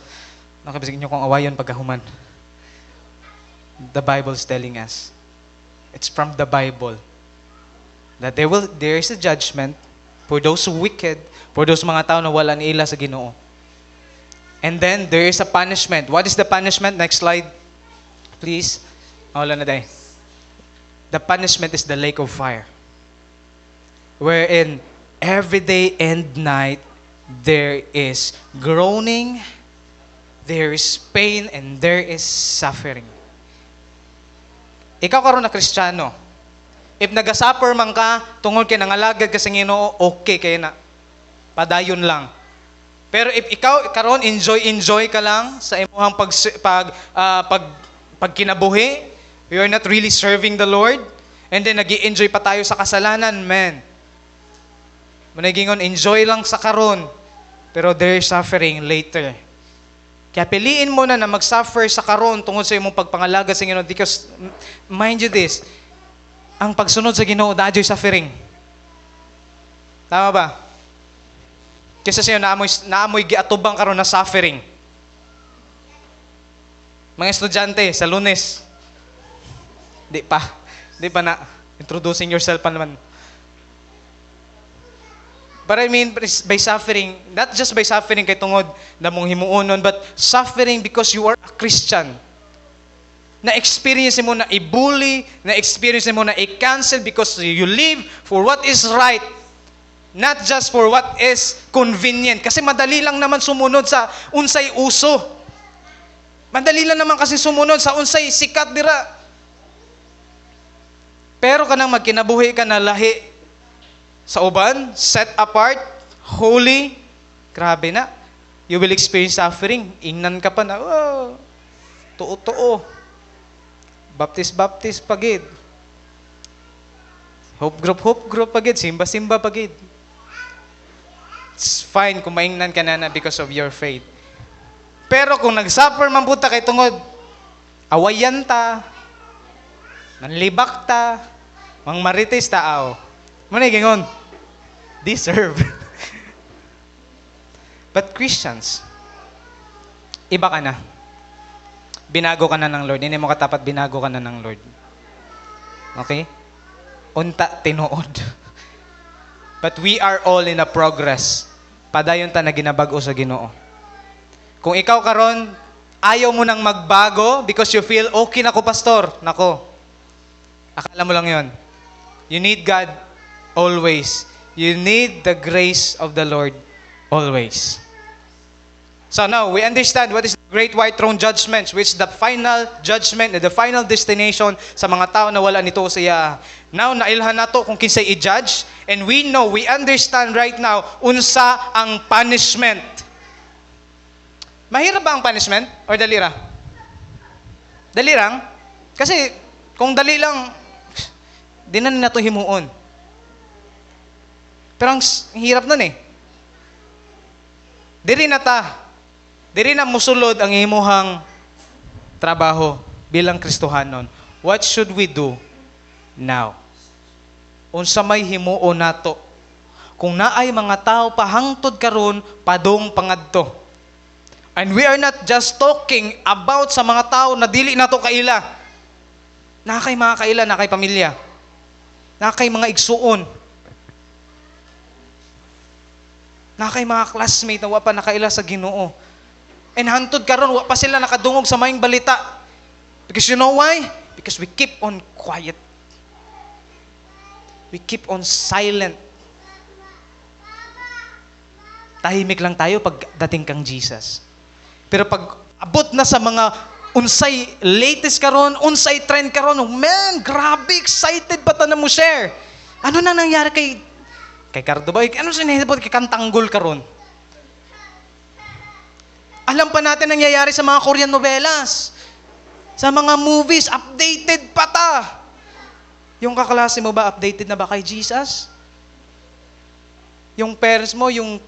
Speaker 1: Nakabisig nyo kung awayon pagkahuman. The Bible is telling us. It's from the Bible. That there is a judgment for those wicked, for those mga tao na wala niila sa Ginoo. And then, there is a punishment. What is the punishment? Next slide. Please. Wala na day. The punishment is the lake of fire. Wherein, every day and night, there is groaning, there is pain, and there is suffering. Ikaw karon na Kristiyano, if nagasuffer man ka, tungod kay nangalagad ka sa Ginoo, okay kay na. Padayon lang. Pero if ikaw karon enjoy ka lang sa imong pagkinabuhi, you are not really serving the Lord, and then nag-i-enjoy pa tayo sa kasalanan, man. Managingon, enjoy lang sa karon, pero there is suffering later. Kaya piliin mo na mag-suffer sa karon tungod sa imong pagpangalaga sa Ginoo, because mind you this, ang pagsunod sa Ginoo dadyo'y suffering. Tama ba? Kasi sa iyo naamoy giatubang karon na suffering. Mga estudyante sa Lunes. Di pa na introducing yourself pa naman. But I mean, by suffering, not just by suffering kay tungod na mong himuonon, but suffering because you are a Christian. Na-experience mo na i-bully, na-experience mo na i-cancel because you live for what is right, not just for what is convenient. Kasi madali lang naman sumunod sa unsay uso. Madali lang naman kasi sumunod sa unsay sikat dira. Pero kanang magkinabuhi ka na lahi sa uban, set apart, holy, grabe na. You will experience suffering. Ingnan ka pa na, oh, tuo. Baptist pagid. Hope group pagid. Simba pagid. It's fine kung maingnan ka na because of your faith. Pero kung nag-suffer man puta kay tungod, awayan ta, nanlibak ta, mangmarites tao. Muna gingon, deserve. But Christians, iba ka na. Binago ka na ng Lord. Hindi mo katapat, binago ka na ng Lord. Okay? Unta, tinuod. But we are all in a progress. Padayon ta na ginabago sa Ginoo. Kung ikaw karon ayaw mo nang magbago because you feel, okay na ko, pastor. Nako. Akala mo lang yon. You need God always. You need the grace of the Lord always. So now, we understand what is the Great White Throne Judgment, which is the final judgment, the final destination sa mga tao na wala nito siya. Now, nailhan nato kung kinsay i-judge, and we understand right now, unsa ang punishment. Mahirap ba ang punishment? Or dali ra? Dali lang? Kasi, kung dali lang, di na nato himuon. Pero ang hirap nun eh. Diri na musulod ang imuhang trabaho bilang Kristohanon. What should we do now. Unsa may himuon nato? Kung naay mga tao pahangtod karon padong pangadto. And we are not just talking about sa mga tao na dili nato kaila. Nakay mga kaila, nakay pamilya. Nakay mga igsuon. Nakay mga classmate na wa pa nakaila sa Ginoo. And hantod karon wa pa sila nakadungog sa maayong balita. Because you know why? Because we keep on quiet. We keep on silent. Tahimik lang tayo pag dating kang Jesus. Pero pag abot na sa mga unsay latest karon, unsay trend karon, man, grabe excited pa ta na mo share. Ano na nangyari kay Cardo ba? Ano sinahibot kay Kantanggol karon? Alam pa natin nangyayari sa mga Korean novelas. Sa mga movies, updated pa ta. Yung kaklase mo ba, updated na ba kay Jesus? Yung parents mo, yung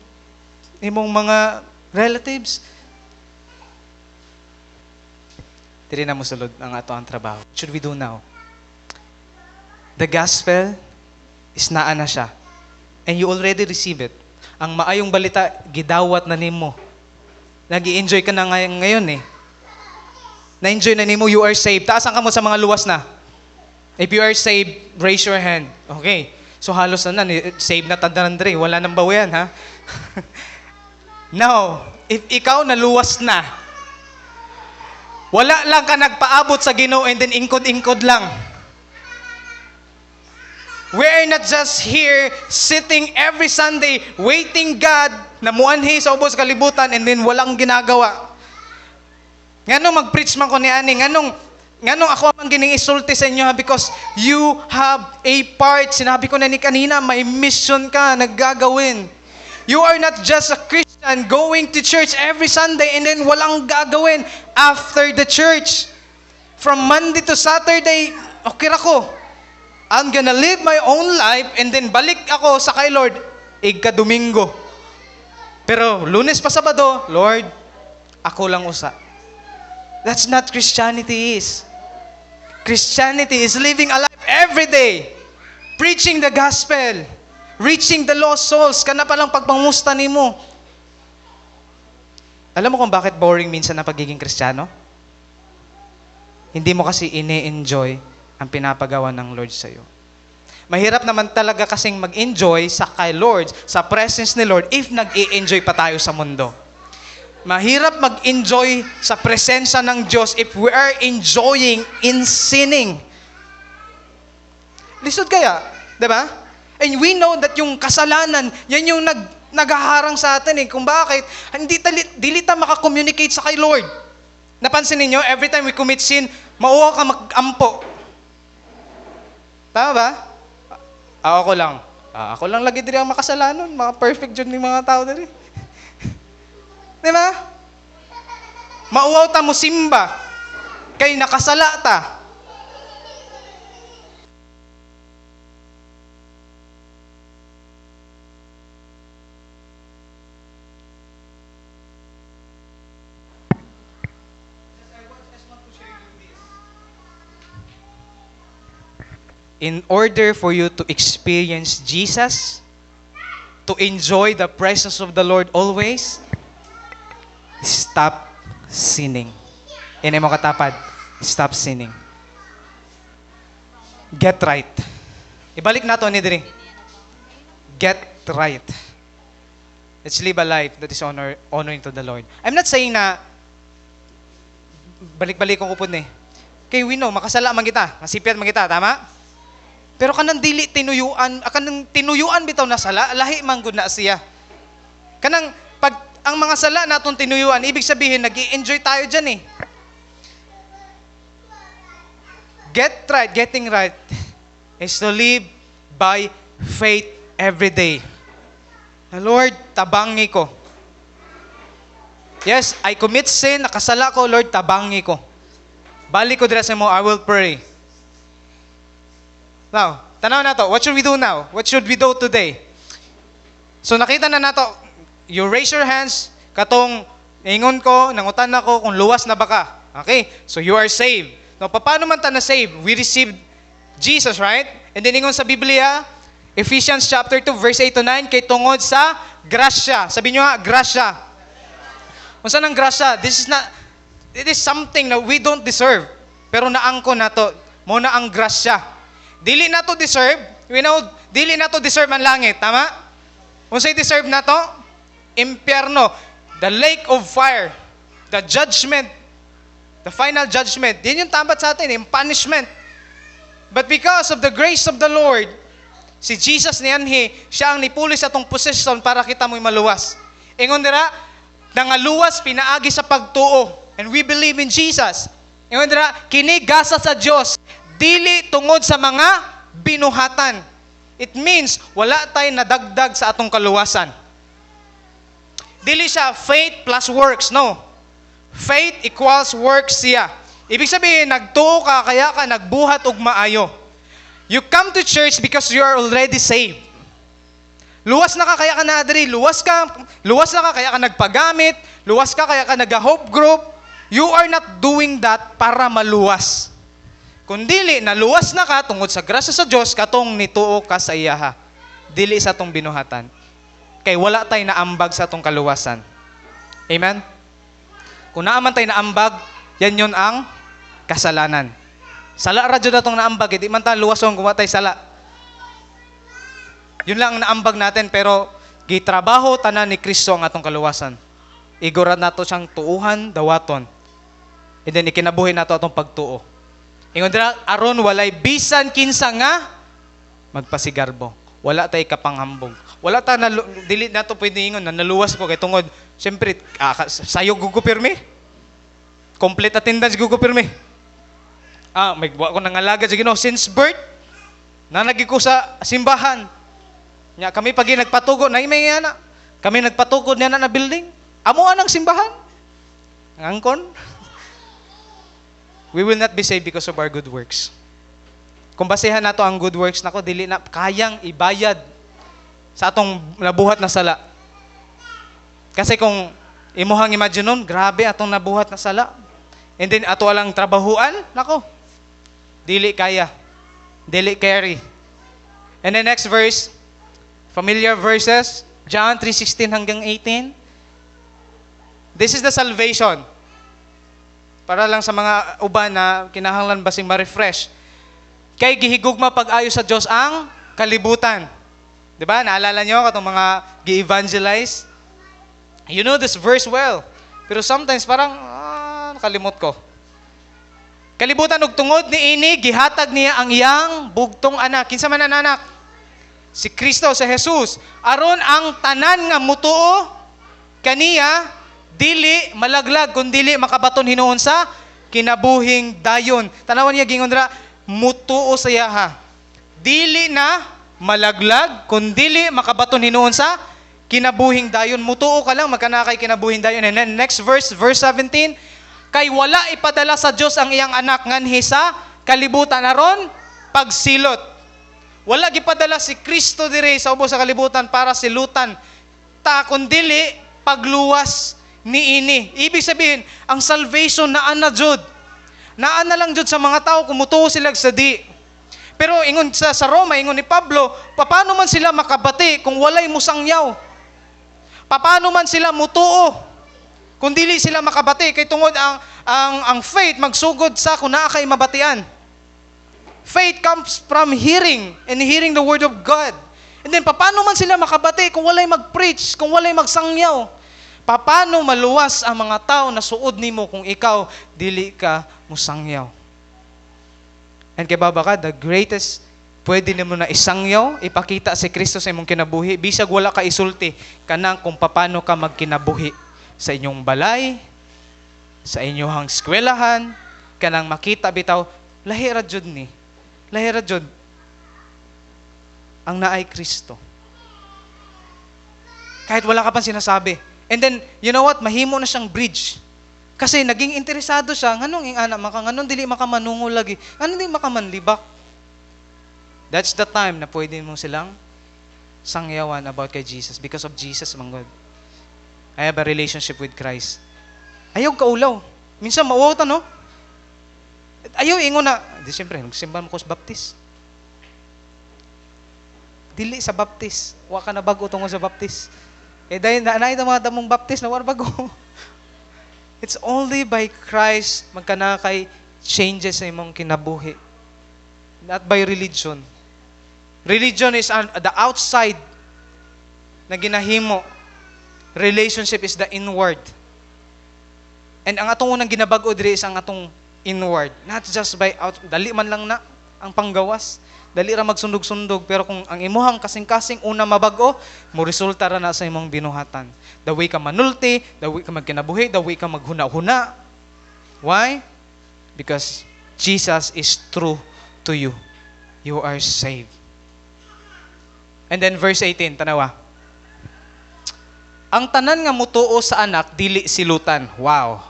Speaker 1: imong mga relatives? Dili na mo sulod ang ato ang trabaho. What should we do now? The gospel is naa na siya. And you already receive it. Ang maayong balita, gidawat na nimo. Nag-i-enjoy ka na ngayon eh. Na-enjoy na nimo, you are saved. Taasan ka mo sa mga luwas na. If you are saved, raise your hand. Okay. So halos na saved na tadanandre. Wala nang bawian, ha? Now, if ikaw naluwas na, wala lang ka nagpaabot sa Ginoo and then ingkod-ingkod lang. We're not just here sitting every Sunday waiting God na muanhi sa ubos kalibutan and then walang ginagawa. Nganong mag-preach man ko ni ani, nganong ako ang gining isulti sa inyo because you have a part. Sinabi ko na ni kanina, may mission ka naggagawin. You are not just a Christian going to church every Sunday and then walang gagawin after the church. From Monday to Saturday, okay ra ko. I'm gonna live my own life and then balik ako sa kay Lord igka-Domingo. Pero Lunes pa Sabado, Lord, ako lang usa. That's not Christianity is. Christianity is living a life every day, preaching the gospel, reaching the lost souls. Kana palang pagpangusta nimo. Alam mo kung bakit boring minsan na pagiging Kristiyano? Hindi mo kasi ini-enjoy ang pinapagawa ng Lord sa iyo. Mahirap naman talaga kasing mag-enjoy sa kay Lord, sa presence ni Lord, if nag-i-enjoy pa tayo sa mundo. Mahirap mag-enjoy sa presensya ng Diyos if we are enjoying in sinning. Lisod kaya, di ba? And we know that yung kasalanan, yan yung naghaharang sa atin eh. Kung bakit, dili ta makakommunicate sa kay Lord. Napansin niyo, every time we commit sin, mauwa ka mag-ampo. Tama ba? Ako lang. Ako lang lagi diri ang makasalanon. Mga perfect dyan ng mga tao diri. Di ba? Mauwaw ta mo simba. Kay nakasala ta. In order for you to experience Jesus, to enjoy the presence of the Lord always, stop sinning. Inay mo katapad, stop sinning. Get right. Ibalik na to ni Diri. Get right. Let's live a life that is honoring to the Lord. I'm not saying na balik-balik ko po eh. Kay we know, makasala man kita, masipyat man kita, tama? Pero kanang dili tinuyuan, kanang tinuyuan bitaw na sala, lahi man gud na siya. Kanang pag ang mga sala naton tinuyuan, ibig sabihin nag-i-enjoy tayo diyan eh. Get right, getting right is to live by faith every day. Lord, tabangi ko. Yes, I commit sin, nakasala ko, Lord, tabangi ko. Balik ko dira sa mo, I will pray. Now, tanaw na to. What should we do now? What should we do today? So nakita na nato, you raise your hands, katong ingon ko, nangutan na ko kung luwas na baka. Okay? So you are saved. Now, paano man ta na save? We received Jesus, right? And then ingon sa Biblia, Ephesians chapter 2, verse 8 to 9, kay tungod sa grasya. Sabi nyo nga, grasya. Kung saan ang grasya? It is something na we don't deserve. Pero naangko na to. Muna ang grasya. Dili na to deserve. Dili na to deserve ang langit. Tama? Kung sa'y deserve na to, impyerno, the lake of fire, the judgment, the final judgment. Yan yung tambat sa atin, yung punishment. But because of the grace of the Lord, si Jesus niyanhi, siya ang nipuli sa atong posisyon para kita mo'y maluwas. Ingon dira, nangaluwas pinaagi sa pagtuo. And we believe in Jesus. Ingon dira, kini gasa sa Dios, dili tungod sa mga binuhatan. It means wala tay nadagdag sa atong kaluwasan. Dili siya faith plus works, no. Faith equals works siya. Ibig sabihin, nagtuo ka, kaya ka nagbuhat og maayo. You come to church because you are already saved. Luwas na ka, kaya ka na-adri. Luwas na ka, kaya ka nagpagamit. Luwas ka, kaya ka nag-hope group. You are not doing that para maluwas. Kundili, naluwas na ka, tungod sa grasya sa Diyos, katong nituo ka sa iyaha. Dili sa atong binuhatan. Kay wala tay naambag sa atong kaluwasan. Amen? Kung naaman tay naambag, yan yun ang kasalanan. Sala radyo na itong naambag, hindi man tayo luwason kung watay sala. Yun lang ang naambag natin, pero gitrabaho tanan ni Kristo ang atong kaluwasan. Igurad nato siyang tuuhan, dawaton. And then ikinabuhi nato atong pagtuo. Ingon dira, aron walay bisan kinsa nga magpasigarbo. Wala tay kapanghambog. Wala ta dili nato pwede ingon na naluwas ko kay tungod. Siyempre, sayog gugupirmi. Complete attendance gugupirmi. May ko nangalaga sa Ginoo since birth. Nanagi ko sa simbahan. Nya kami pagi nagpatugod na may ana. Kami nagpatugod niya na building. Amo anang simbahan. Ngangkon. We will not be saved because of our good works. Kung basehan nato ang good works nako dili na kayang ibayad sa atong nabuhat na sala. Kasi kung imuhang imagine nun, grabe atong nabuhat na sala. And then ato alang trabahuan, nako. Dili kaya. Dili carry. And the next verse, familiar verses, John 3:16 hanggang 18. This is the salvation. Para lang sa mga uban na kinahanglan basing ma-refresh. Kay gihigugma pag-ayo sa Diyos ang kalibutan. 'Di ba? Naalala niyo katong mga gi-evangelize? You know this verse well. Pero sometimes parang nakalimot ko. Kalibutan og tungod ni ini gihatag niya ang iyang bugtong anak. Kinsa man ang anak? Si Kristo, si Jesus. Aron ang tanan nga mutuo kaniya dili malaglag kun dili makabaton hinuon sa kinabuhing dayon. Tanawan niya gingon dira, mutuo sa yaha. Dili na malaglag kun dili makabaton hinuon sa kinabuhing dayon. Mutuo ka lang magkanakay kinabuhing dayon. And then next verse 17, kay wala ipadala sa Dios ang iyang anak nganhi sa kalibutan aron pagsilot. Wala gipadala si Kristo dire sa ubos sa kalibutan para silutan ta kundi pagluwas niini. Ibig sabihin, ang salvation naa na jud. Naa na lang jud sa mga tao kumutuo sila sa di. Pero ingon sa Roma, ingon ni Pablo, paano man sila makabati kung walay musangyaw? Paano man sila mutuo kung dili sila makabati? Kay tungod ang faith magsugod sa kung naa kay mabatian. Faith comes from hearing and hearing the word of God. And then paano man sila makabati kung walay mag-preach, kung walay magsangyaw? Paano maluwas ang mga tao na suod nimo kung ikaw dili ka musangyaw? And kay baba ka, the greatest pwede nimo na isangyaw, ipakita si Kristo sa imong kinabuhi, bisag wala ka isulti kanang kung paano ka magkinabuhi sa inyong balay, sa inyong eskwelahan, kanang makita bitaw, lahi ra jud ni. Lahi ra jud ang naay Kristo. Kahit wala ka pang sinasabi. And then, you know what? Mahimo na siyang bridge. Kasi naging interesado siya, nganong ing anak maka, nganong dili makamanungo lagi, nganong dili makamanlibak. That's the time na pwede mo silang sangyawan about kay Jesus. Because of Jesus, mga God. I have a relationship with Christ. Ayaw kaulaw. Minsan mauwaw ta, no? Ayaw ingon na, di siyempre, nagsimba mo ko sa baptist. dili sa baptis. Wa ka na bago tungod sa baptis. Dahil naanay mga damong baptis na wala bago. It's only by Christ magkana kay changes sa imong kinabuhi. Not by religion. Religion is the outside na ginahimo. Relationship is the inward. And ang atong unang ginabago diri is ang atong inward. Not just by out. Dali man lang na ang panggawas. Dali ra magsundog-sundog. Pero kung ang imuhang kasing-kasing una mabago, mo resulta ra na sa imong binuhatan. The way ka manulti, the way ka magkinabuhi, the way ka maghuna-huna. Why? Because Jesus is true to you. You are saved. And then verse 18, tanawa. Ang tanan nga mutuo sa anak, dili silutan. Wow.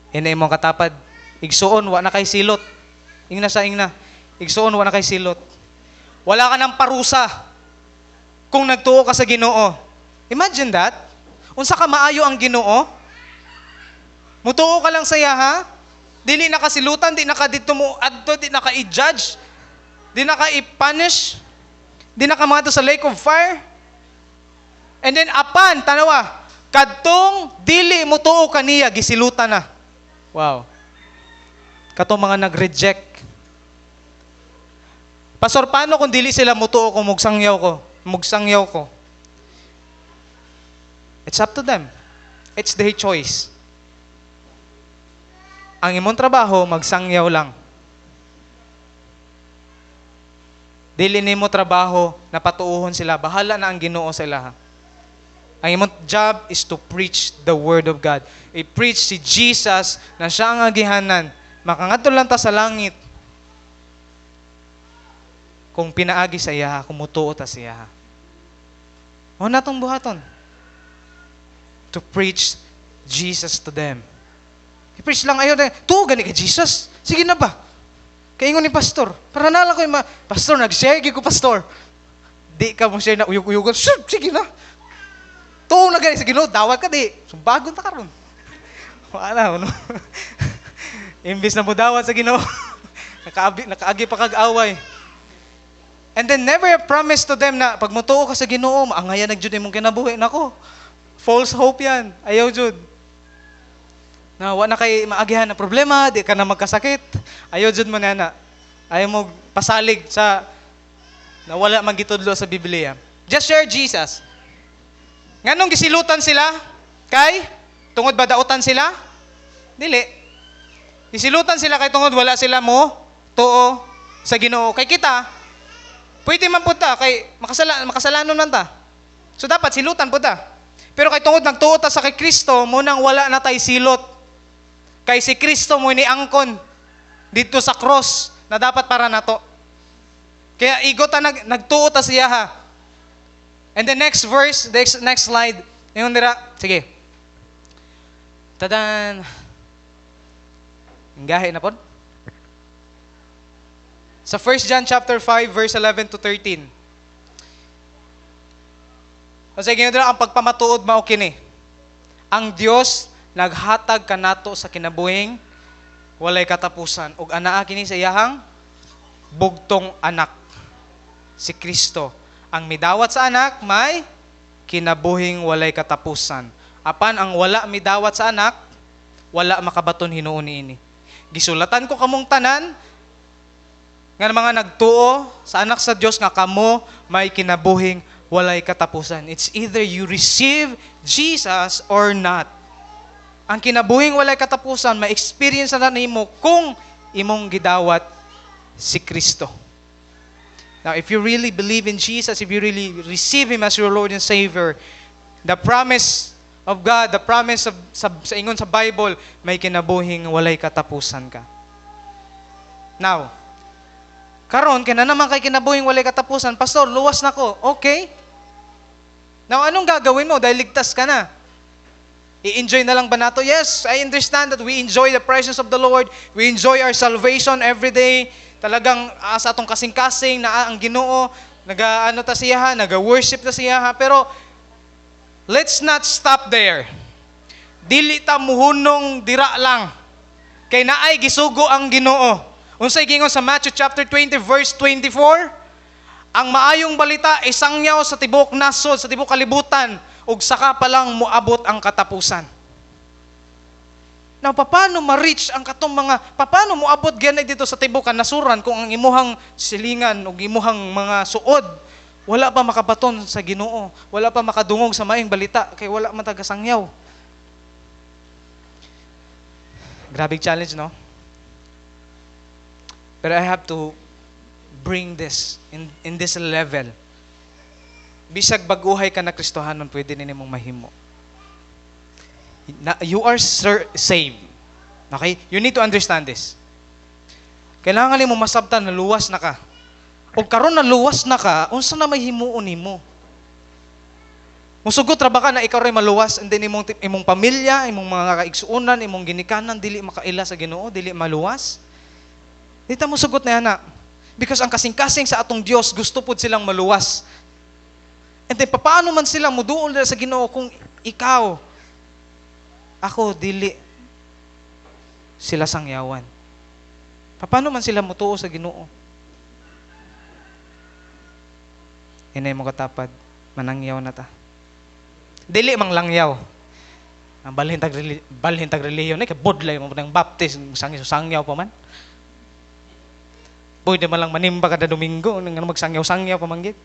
Speaker 1: Ina imong katapad, igsuon, wa na kay silot. Ingna sa ingna, igsuon, wa na kay silot. Wala ka ng parusa kung nagtuo ka sa Ginoo. Imagine that. Unsa ka maayo ang Ginoo? Mutuo ka lang sa iya, ha? Dili na kasilutan, di na ka dito mo adto, di na ka i-judge, di na ka i-punish, di na ka mga sa lake of fire. And then apan, tanawa, kadtong dili mutuo kaniya, gisilutan na. Wow. Katong mga nag-reject. Pastor, paano kung dili sila mutuo ko, mugsangyaw ko? It's up to them. It's their choice. Ang imong trabaho, magsangyaw lang. Dili nimo trabaho na patuuhon sila. Bahala na ang Ginoo sa ilaha. Ang imong job is to preach the Word of God. I-preach si Jesus na siya ang agihanan. Makangadto lang ta sa langit. Kung pinaagi sa iya, kung mutuo ta sa iya. O natong buhaton. To preach Jesus to them. I-preach lang ayo na, gani kay Jesus. Sige na ba? Kaingon ni pastor. Para nala ko yung pastor, nag-share ko pastor. Di ka mo share na uyog-uyogan. Sige na. Tuong na gani sa Ginoo, dawat ka di. Sumbagon ta karon. Wala no. Imbis na mo dawat sa Ginoo. Nakaagi pa kag-away. And then never promise to them na pag mutuo ka sa Ginoo, maangaya nagjud imong kinabuhi nako. False hope yan. Ayaw jud. Na wa na kay maagihan na problema, di ka na magkasakit. Ayaw jud mo na. Ayaw mo pasalig sa na wala man gitudlo sa Biblia. Just share Jesus. Nganong gisilutan sila? Kay? Tungod ba dautan sila? Dili. Gisilutan sila kay tungod wala sila mo tuo sa Ginoo. Kay kita, pwede man punta kay makasalanon man ta. So dapat silutan punta. Pero kay tungod nagtuo ta sa kay Kristo, munang wala na tay silot. Kay si Kristo mo ni angkon dito sa cross na dapat para nato. Kaya igo ta nagtuo ta siya ha. And the next verse, next slide. Yung dira, sige. Tadan. Gahi na po. Sa 1 John chapter 5 verse 11 to 13. Kasi ganyan dira ang pagpamatuod mao kini. Ang Dios naghatag kanato sa kinabuhing walay katapusan ug anaa kini sa iyahang bugtong anak, si Kristo. Ang midawat sa anak may kinabuhing walay katapusan. Apan ang wala midawat sa anak, wala makabaton hinuon niini. Gisulatan ko kamong tanan nga mga nagtuo sa anak sa Dios nga kamo may kinabuhing walay katapusan. It's either you receive Jesus or not. Ang kinabuhing walay katapusan, ma-experience na nimo kung imong gidawat si Kristo. Now, if you really believe in Jesus, if you really receive Him as your Lord and Savior, the promise of God, the promise of sa ingon sa Bible, may kinabuhing walay katapusan ka. Now, karon kaya na naman kay kinabuhing walay katapusan, Pastor, luwas na ko. Okay. Now, anong gagawin mo dahil ligtas ka na? I-enjoy na lang ba nato? Yes, I understand that we enjoy the presence of the Lord. We enjoy our salvation every day. Talagang sa atong kasing-kasing na ang Ginoo, naga-ano ta siya, naga-worship ta siya. Pero let's not stop there. Dili ta muhunong dira lang. Kay naay gisugo ang Ginoo. Unsay gingon sa Matthew chapter 20 verse 24? Ang maayong balita isangyaw sa tibok nasod, sa tibok kalibutan, ug saka pa lang moabot ang katapusan. Now, paano ma-reach ang katong paano moabot ganay dito sa tibok kanasuran kung ang imuhang silingan ug imuhang mga suod wala pa makabaton sa Ginoo, wala pa makadungog sa maayong balita kay wala man tagasangyaw. Grabe challenge, no? But I have to bring this in this level. Bisag baguhay ka na Kristohanon, pwede na nimong mahimo. You are saved. Okay? You need to understand this. Kailangan mo masabtan na luwas na ka. O karon na luwas na ka, unsa na may himuon nimo? Musugot ra ba ka na ikaw ray maluwas and then imong pamilya, imong mga kaigsuonan, imong ginikanan dili makaila sa Ginoo, dili maluwas? Dita mo sugot na yana. Because ang kasing-kasing sa atong Dios gusto pud silang maluwas. And then paano man sila muduol sa Ginoo kung ikaw, ako dili sila sangyawan? Paano man sila mutuo sa Ginoo? Inay mo katapad, manangyaw na ta. Dili mang langyaw. Ang balhin tag relihiyon ay kabudlay mo ng baptist, sangyaw pa man. Pwede man lang manimba kada Domingo nang magsangyaw-sangyaw pa man gid.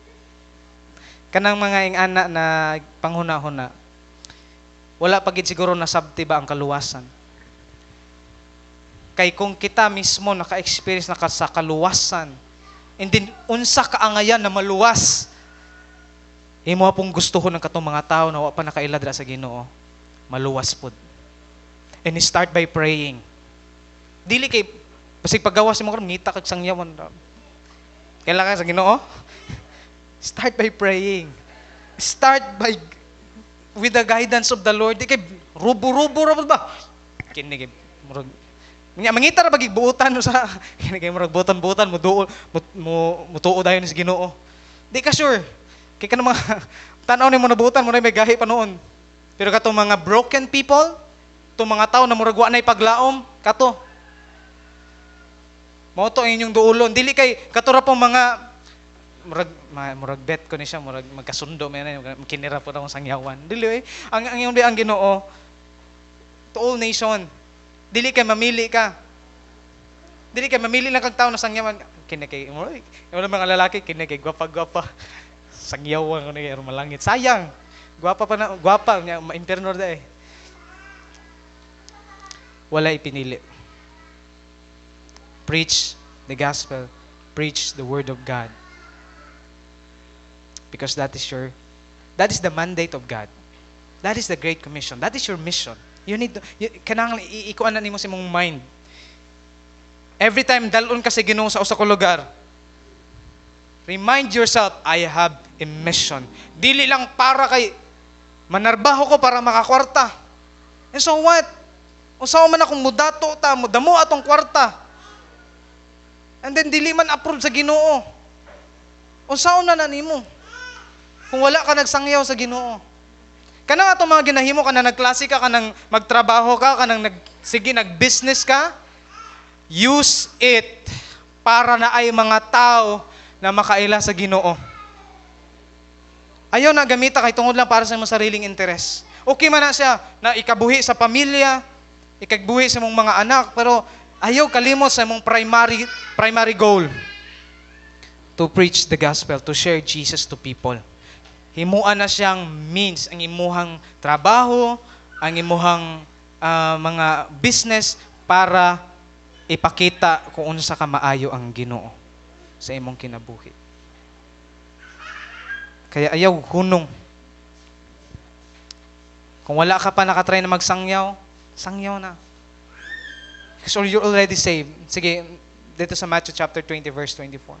Speaker 1: Kanang mga ingana na panghuna-huna. Wala pa gid siguro nasabti ba ang kaluwasan. Kay kung kita mismo naka-experience na sa kaluwasan, and then unsa kaangayan na maluwas, imo pong gustuhon ng katong mga tao na wa pa nakaila dira sa Ginoo, maluwas pod. And start by praying. Dili kay basig paggawas mo karon ngita kag sangyawan. Kailangan sa Ginoo. Start by praying. Start by with the guidance of the Lord. Di kay rubo-rubo ra ba? Kini kay murag mangita ra bagig buutan sa kini kay murag buutan-buutan mo duol mo tuo dayon sa Ginoo. Di ka sure. Kaya ka na mga tanaw ni mo nabutan mo na may gahi pa noon. Pero katong mga broken people, itong mga tao na murag wa nay paglaom, kato. Mao to inyong duulon. Dili kay katura pong mga murag bet ko ni siya, murag magkasundo man kinira po akong sangyawan. Dili ang ang Ginoo to all nation. Dili kay mamili ka. Dili kay mamili lang kag tawo na sangyawan. Kini kay wala mga lalaki kini kay gwapa-gwapa. Sangyawan ko na kay malangit. Sayang. Gwapa niya ma-impierno da eh. Wala ipinili. Preach the gospel. Preach the word of God. Because that is the mandate of God. That is the Great Commission. That is your mission. You need to, kanang ikuan na nimo sa imong mind. Every time dalon ka sa Ginoo sa usa ka lugar, remind yourself, I have a mission. Dili lang para kay manarbaho ko para makakwarta. And so what? Usaw man akong mudato ta, mudamo atong kwarta. And then dili man approve sa Ginoo. Usaw na nimo? Kung wala ka nagsangyaw sa Ginoo. Kanang atong mga ginahimo ka na nagklase ka, kanang magtrabaho ka, kanang nag-business ka, use it para na ay mga tao na makaila sa Ginoo. Ayaw na gamita kay tungod lang para sa imong sariling interes. Okay man na siya na ikabuhi sa pamilya, ikagbuhi sa imong mga anak, pero ayaw kalimot sa imong primary goal. To preach the gospel, to share Jesus to people. Himuan na siyang means ang imuhang trabaho, ang imuhang mga business para ipakita kung unsa ka maayo ang Ginoo sa imong kinabuhi. Kaya ayaw hunong. Kung wala ka pa nakatry na magsangyaw, sangyaw na. So you're already saved. Sige, dito sa Matthew chapter 20 verse 24.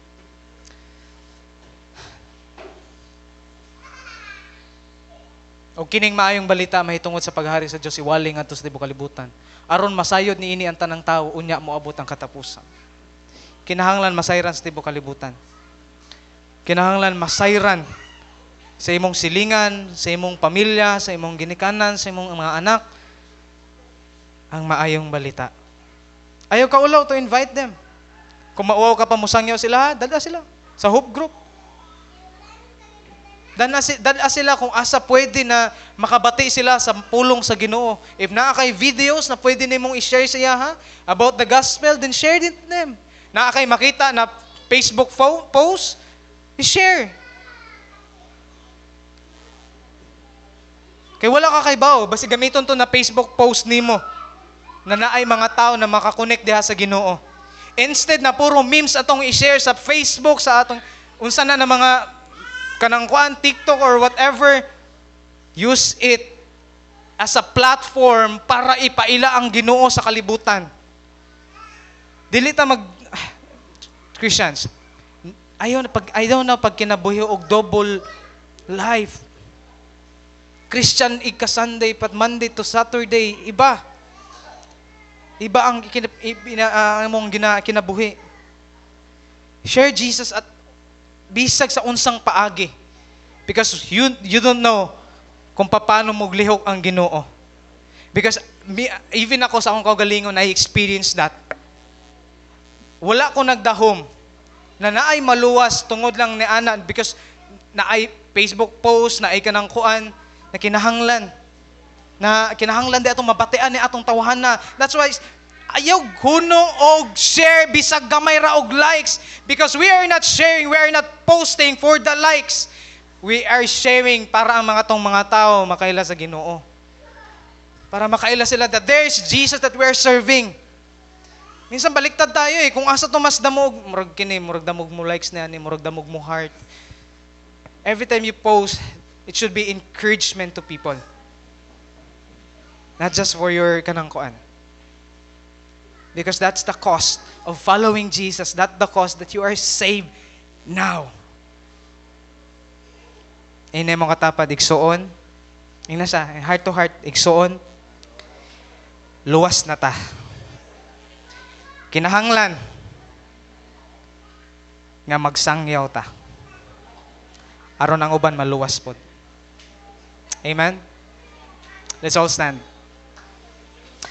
Speaker 1: O kining maayong balita mahitungod sa paghari sa Dios iwaling ngadto sa tibuok kalibutan. Aron masayod niini ang tanang tawo unya moabot ang katapusan. Kinahanglan masayran sa tibuok kalibutan. Kinahanglan masayran sa imong silingan, sa imong pamilya, sa imong ginikanan, sa imong mga anak ang maayong balita. Ayaw ka ulaw to invite them. Kung mauwaw ka pa musangyaw sila, dala sila sa hope group. Dala sila kung asa pwede na makabati sila sa pulong sa Ginoo. If naa kay videos na pwede nimong i-share sa iya about the gospel, then share it to them. Naa kay makita na Facebook post, i-share. Kay wala ka kay bao, basi gamiton to na Facebook post nimo na naay mga tao na makakonect diha sa Ginoo. Instead na puro memes atong i-share sa Facebook, sa atong unsa na mga kanang kuan, TikTok or whatever, use it as a platform para ipaila ang Ginoo sa kalibutan. Dili ta Christians, ayaw na pag kinabuhi og double life. Christian ika-Sunday pat Monday to Saturday, iba ang kinabuhi. Share Jesus at bisag sa unsang paagi. Because you don't know kung paano mo lihok ang Ginoo. Because even ako sa akong kaugalingon, I experienced that. Wala ko nagdahom na naay maluwas tungod lang ni ana because naay Facebook post, naay kanang kuan na kinahanglan di atong mabatian ni atong tawhana. That's why ayaw hunong og share bisag gamay ra og likes, because we are not sharing, we are not posting for the likes. We are sharing para ang mga tao makaila sa Ginoo. Para makaila sila that there's Jesus that we are serving. Minsan baliktad tayo kung asa to mas damog, murag damog mo likes na ni, murag damog mo heart. Every time you post, it should be encouragement to people. Not just for your kanang kuan. Because that's the cost of following Jesus. That's the cost that you are saved now. Inay mo katapad, igsuon. Ina siya, heart to heart, igsuon. Luwas na ta. Kinahanglan nga magsangyaw ta. Aron ang uban maluwas pod. Amen? Let's all stand.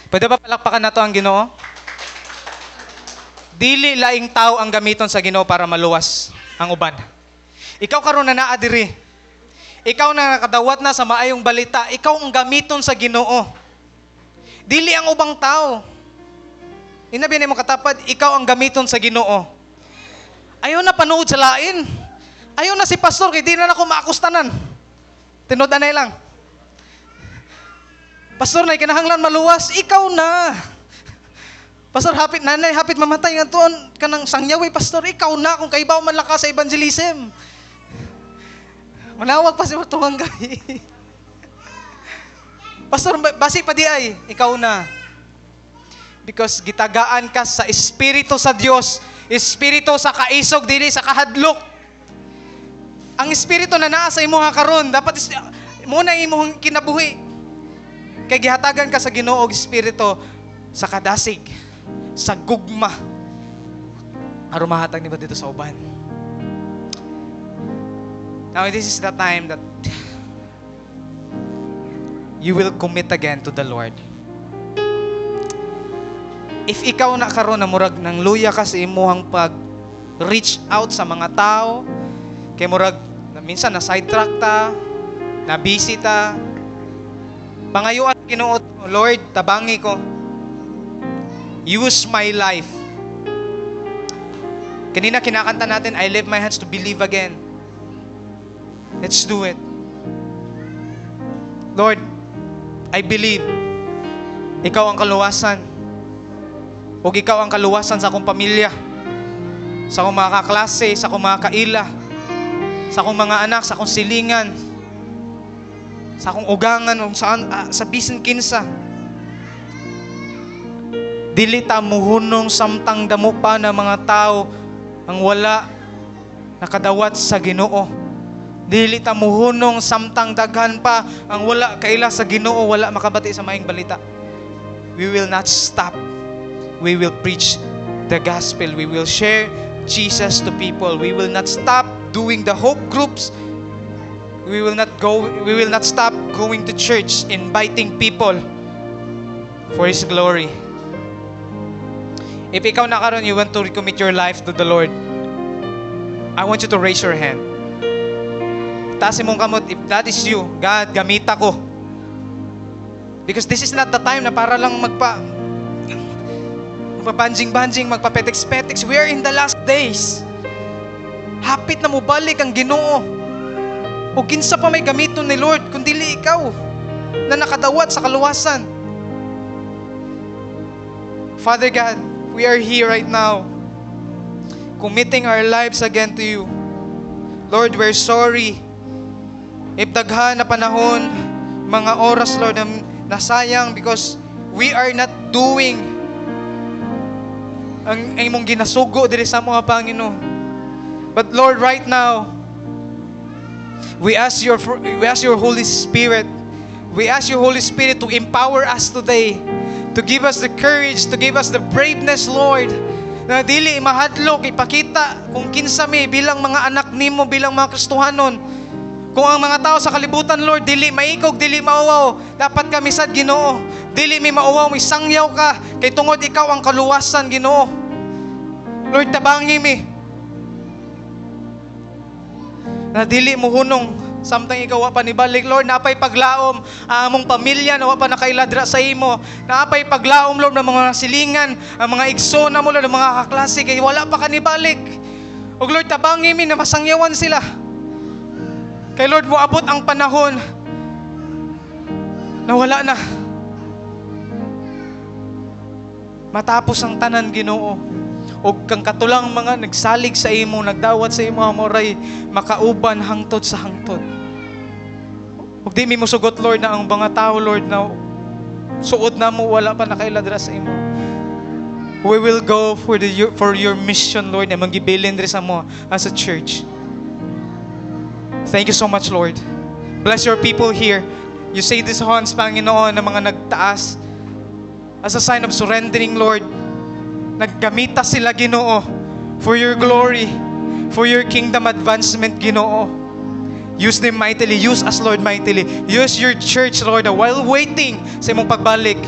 Speaker 1: Pwede ba palakpakan na to ang Ginoo? Dili laing tao ang gamiton sa Ginoo para maluwas ang uban. Ikaw karon na naa diri. Ikaw na nakadawat na sa maayong balita, ikaw ang gamiton sa Ginoo. Dili ang ubang tao. Inabi mo katapad, ikaw ang gamiton sa Ginoo. Ayaw na panood sa lain. Ayaw na si pastor, kaya di na ako maakustanan. Tinood-anay lang. Pastor, na kinahanglan maluwas, ikaw na. Pastor, nanay, hapit mamatay nga tuon ka ng sangyaway, pastor, ikaw na kung kaibaw man lang ka sa evangelism. Manawag pa si Matuhang Gay. Pastor, basi pa di ay, ikaw na. Because gitagaan ka sa Espiritu sa Diyos, Espiritu sa kaisog, dili sa kahadlok. Ang Espiritu na naa sa imuha karon, dapat muna imong kinabuhi. Kay gihatagan ka sa Ginoo og Espiritu sa kadasig, sa gugma. Aron mahatag niba dito sa uban. Now this is the time that you will commit again to the Lord. If ikaw na karon na murag nang luya ka sa imuhang pag reach out sa mga tao, kay murag minsan na sidetrack ta, na busy ta, pangayuan Ginoo, Lord, tabangi ko. Use my life. Kanina kinakanta natin, I lift my hands to believe again. Let's do it. Lord, I believe ikaw ang kaluwasan. O ikaw ang kaluwasan sa akong pamilya, sa akong mga kaklase, sa akong mga kaila, sa akong mga anak, sa akong silingan, sa akong ugangan, sa bisan kinsa. Dili ta muhunong samtang damo pa ng mga tao ang wala nakadawat sa Ginoo. Dili ta muhunong samtang daghan pa ang wala kaila sa Ginoo, wala makabati sa maayong balita. We will not stop. We will preach the gospel. We will share Jesus to people. We will not stop doing the hope groups. We will not stop going to church, inviting people for His glory. If ikaw na karon, you want to recommit your life to the Lord, I want you to raise your hand. Itaas imong kamot, if that is you, God, gamita ko. Because this is not the time na para lang magpabanjing-banjing, magpapetex-petex. We are in the last days. Hapit na mo balik ang Ginoo. O kinsa pa may gamiton ni Lord, kundi ikaw na nakadawat sa kaluwasan. Father God, we are here right now, committing our lives again to you. Lord, we're sorry if daghan na panahon, mga oras, Lord, na nasayang because we are not doing ang imong ginasugo diri sa mga Panginoon. But Lord, right now, we ask your Holy Spirit. We ask your Holy Spirit to empower us today, to give us the courage, to give us the braveness, Lord, na dili mahadlok, ipakita kung kinsa mi bilang mga anak nimo, bilang mga Kristohanon. Kung ang mga tao sa kalibutan, Lord, dili maikog, dili mauwaw, dapat kami sad, Ginoo. Dili mi mauwaw, may sangyaw ka, kay tungod ikaw ang kaluwasan, Ginoo. Lord, tabangi mi na dili mo hunong samtang ikaw wa pa nibalik. Lord, napay paglaom among pamilya na wa pa nakailadra sa imo. Napay paglaom, Lord, ng mga silingan, ang mga igsona mo, Lord, ng mga kaklase, kay wala pa kanibalik. O Lord, tabangi mi na masangyawan sila. Kay Lord, mo abot ang panahon na wala na. Matapos ang tanan, Ginoo, o kang katulang mga nagsalig sa imo, nagdawat sa imo, amoray makauban hangtod sa hangtod. Ug di mi mo sugot, Lord, na ang mga tao, Lord, na suod na mo wala pa nakailadra sa imo. We will go for your mission, Lord, na magibilin diri sa mo as a church. Thank you so much, Lord. Bless your people here. You say this horns, Panginoon, na mga nagtaas as a sign of surrendering, Lord. Naggamita sila, Ginoo, for your glory, for your kingdom advancement, Ginoo. Use them mightily. Use us, Lord, mightily. Use your church, Lord, while waiting sa imong pagbalik,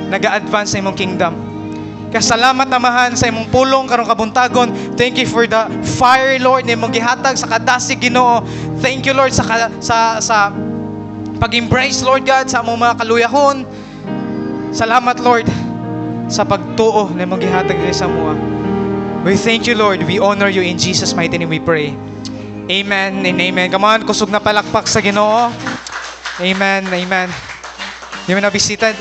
Speaker 1: nag-a-advance sa imong kingdom. Kasalamat, Amahan, sa imong pulong karong kabuntagon. Thank you for the fire, Lord, na imong gihatag sa kadasig, Ginoo. Thank you, Lord, sa pag-embrace, Lord God, sa among mga kaluyahon. Salamat, Lord, sa pagtuo na imong gihatag diri sa mua. We thank you, Lord. We honor you in Jesus' mighty name we pray. Amen and amen. Come on, kusog na palakpak sa Ginoo. Amen, amen. You may now be seated.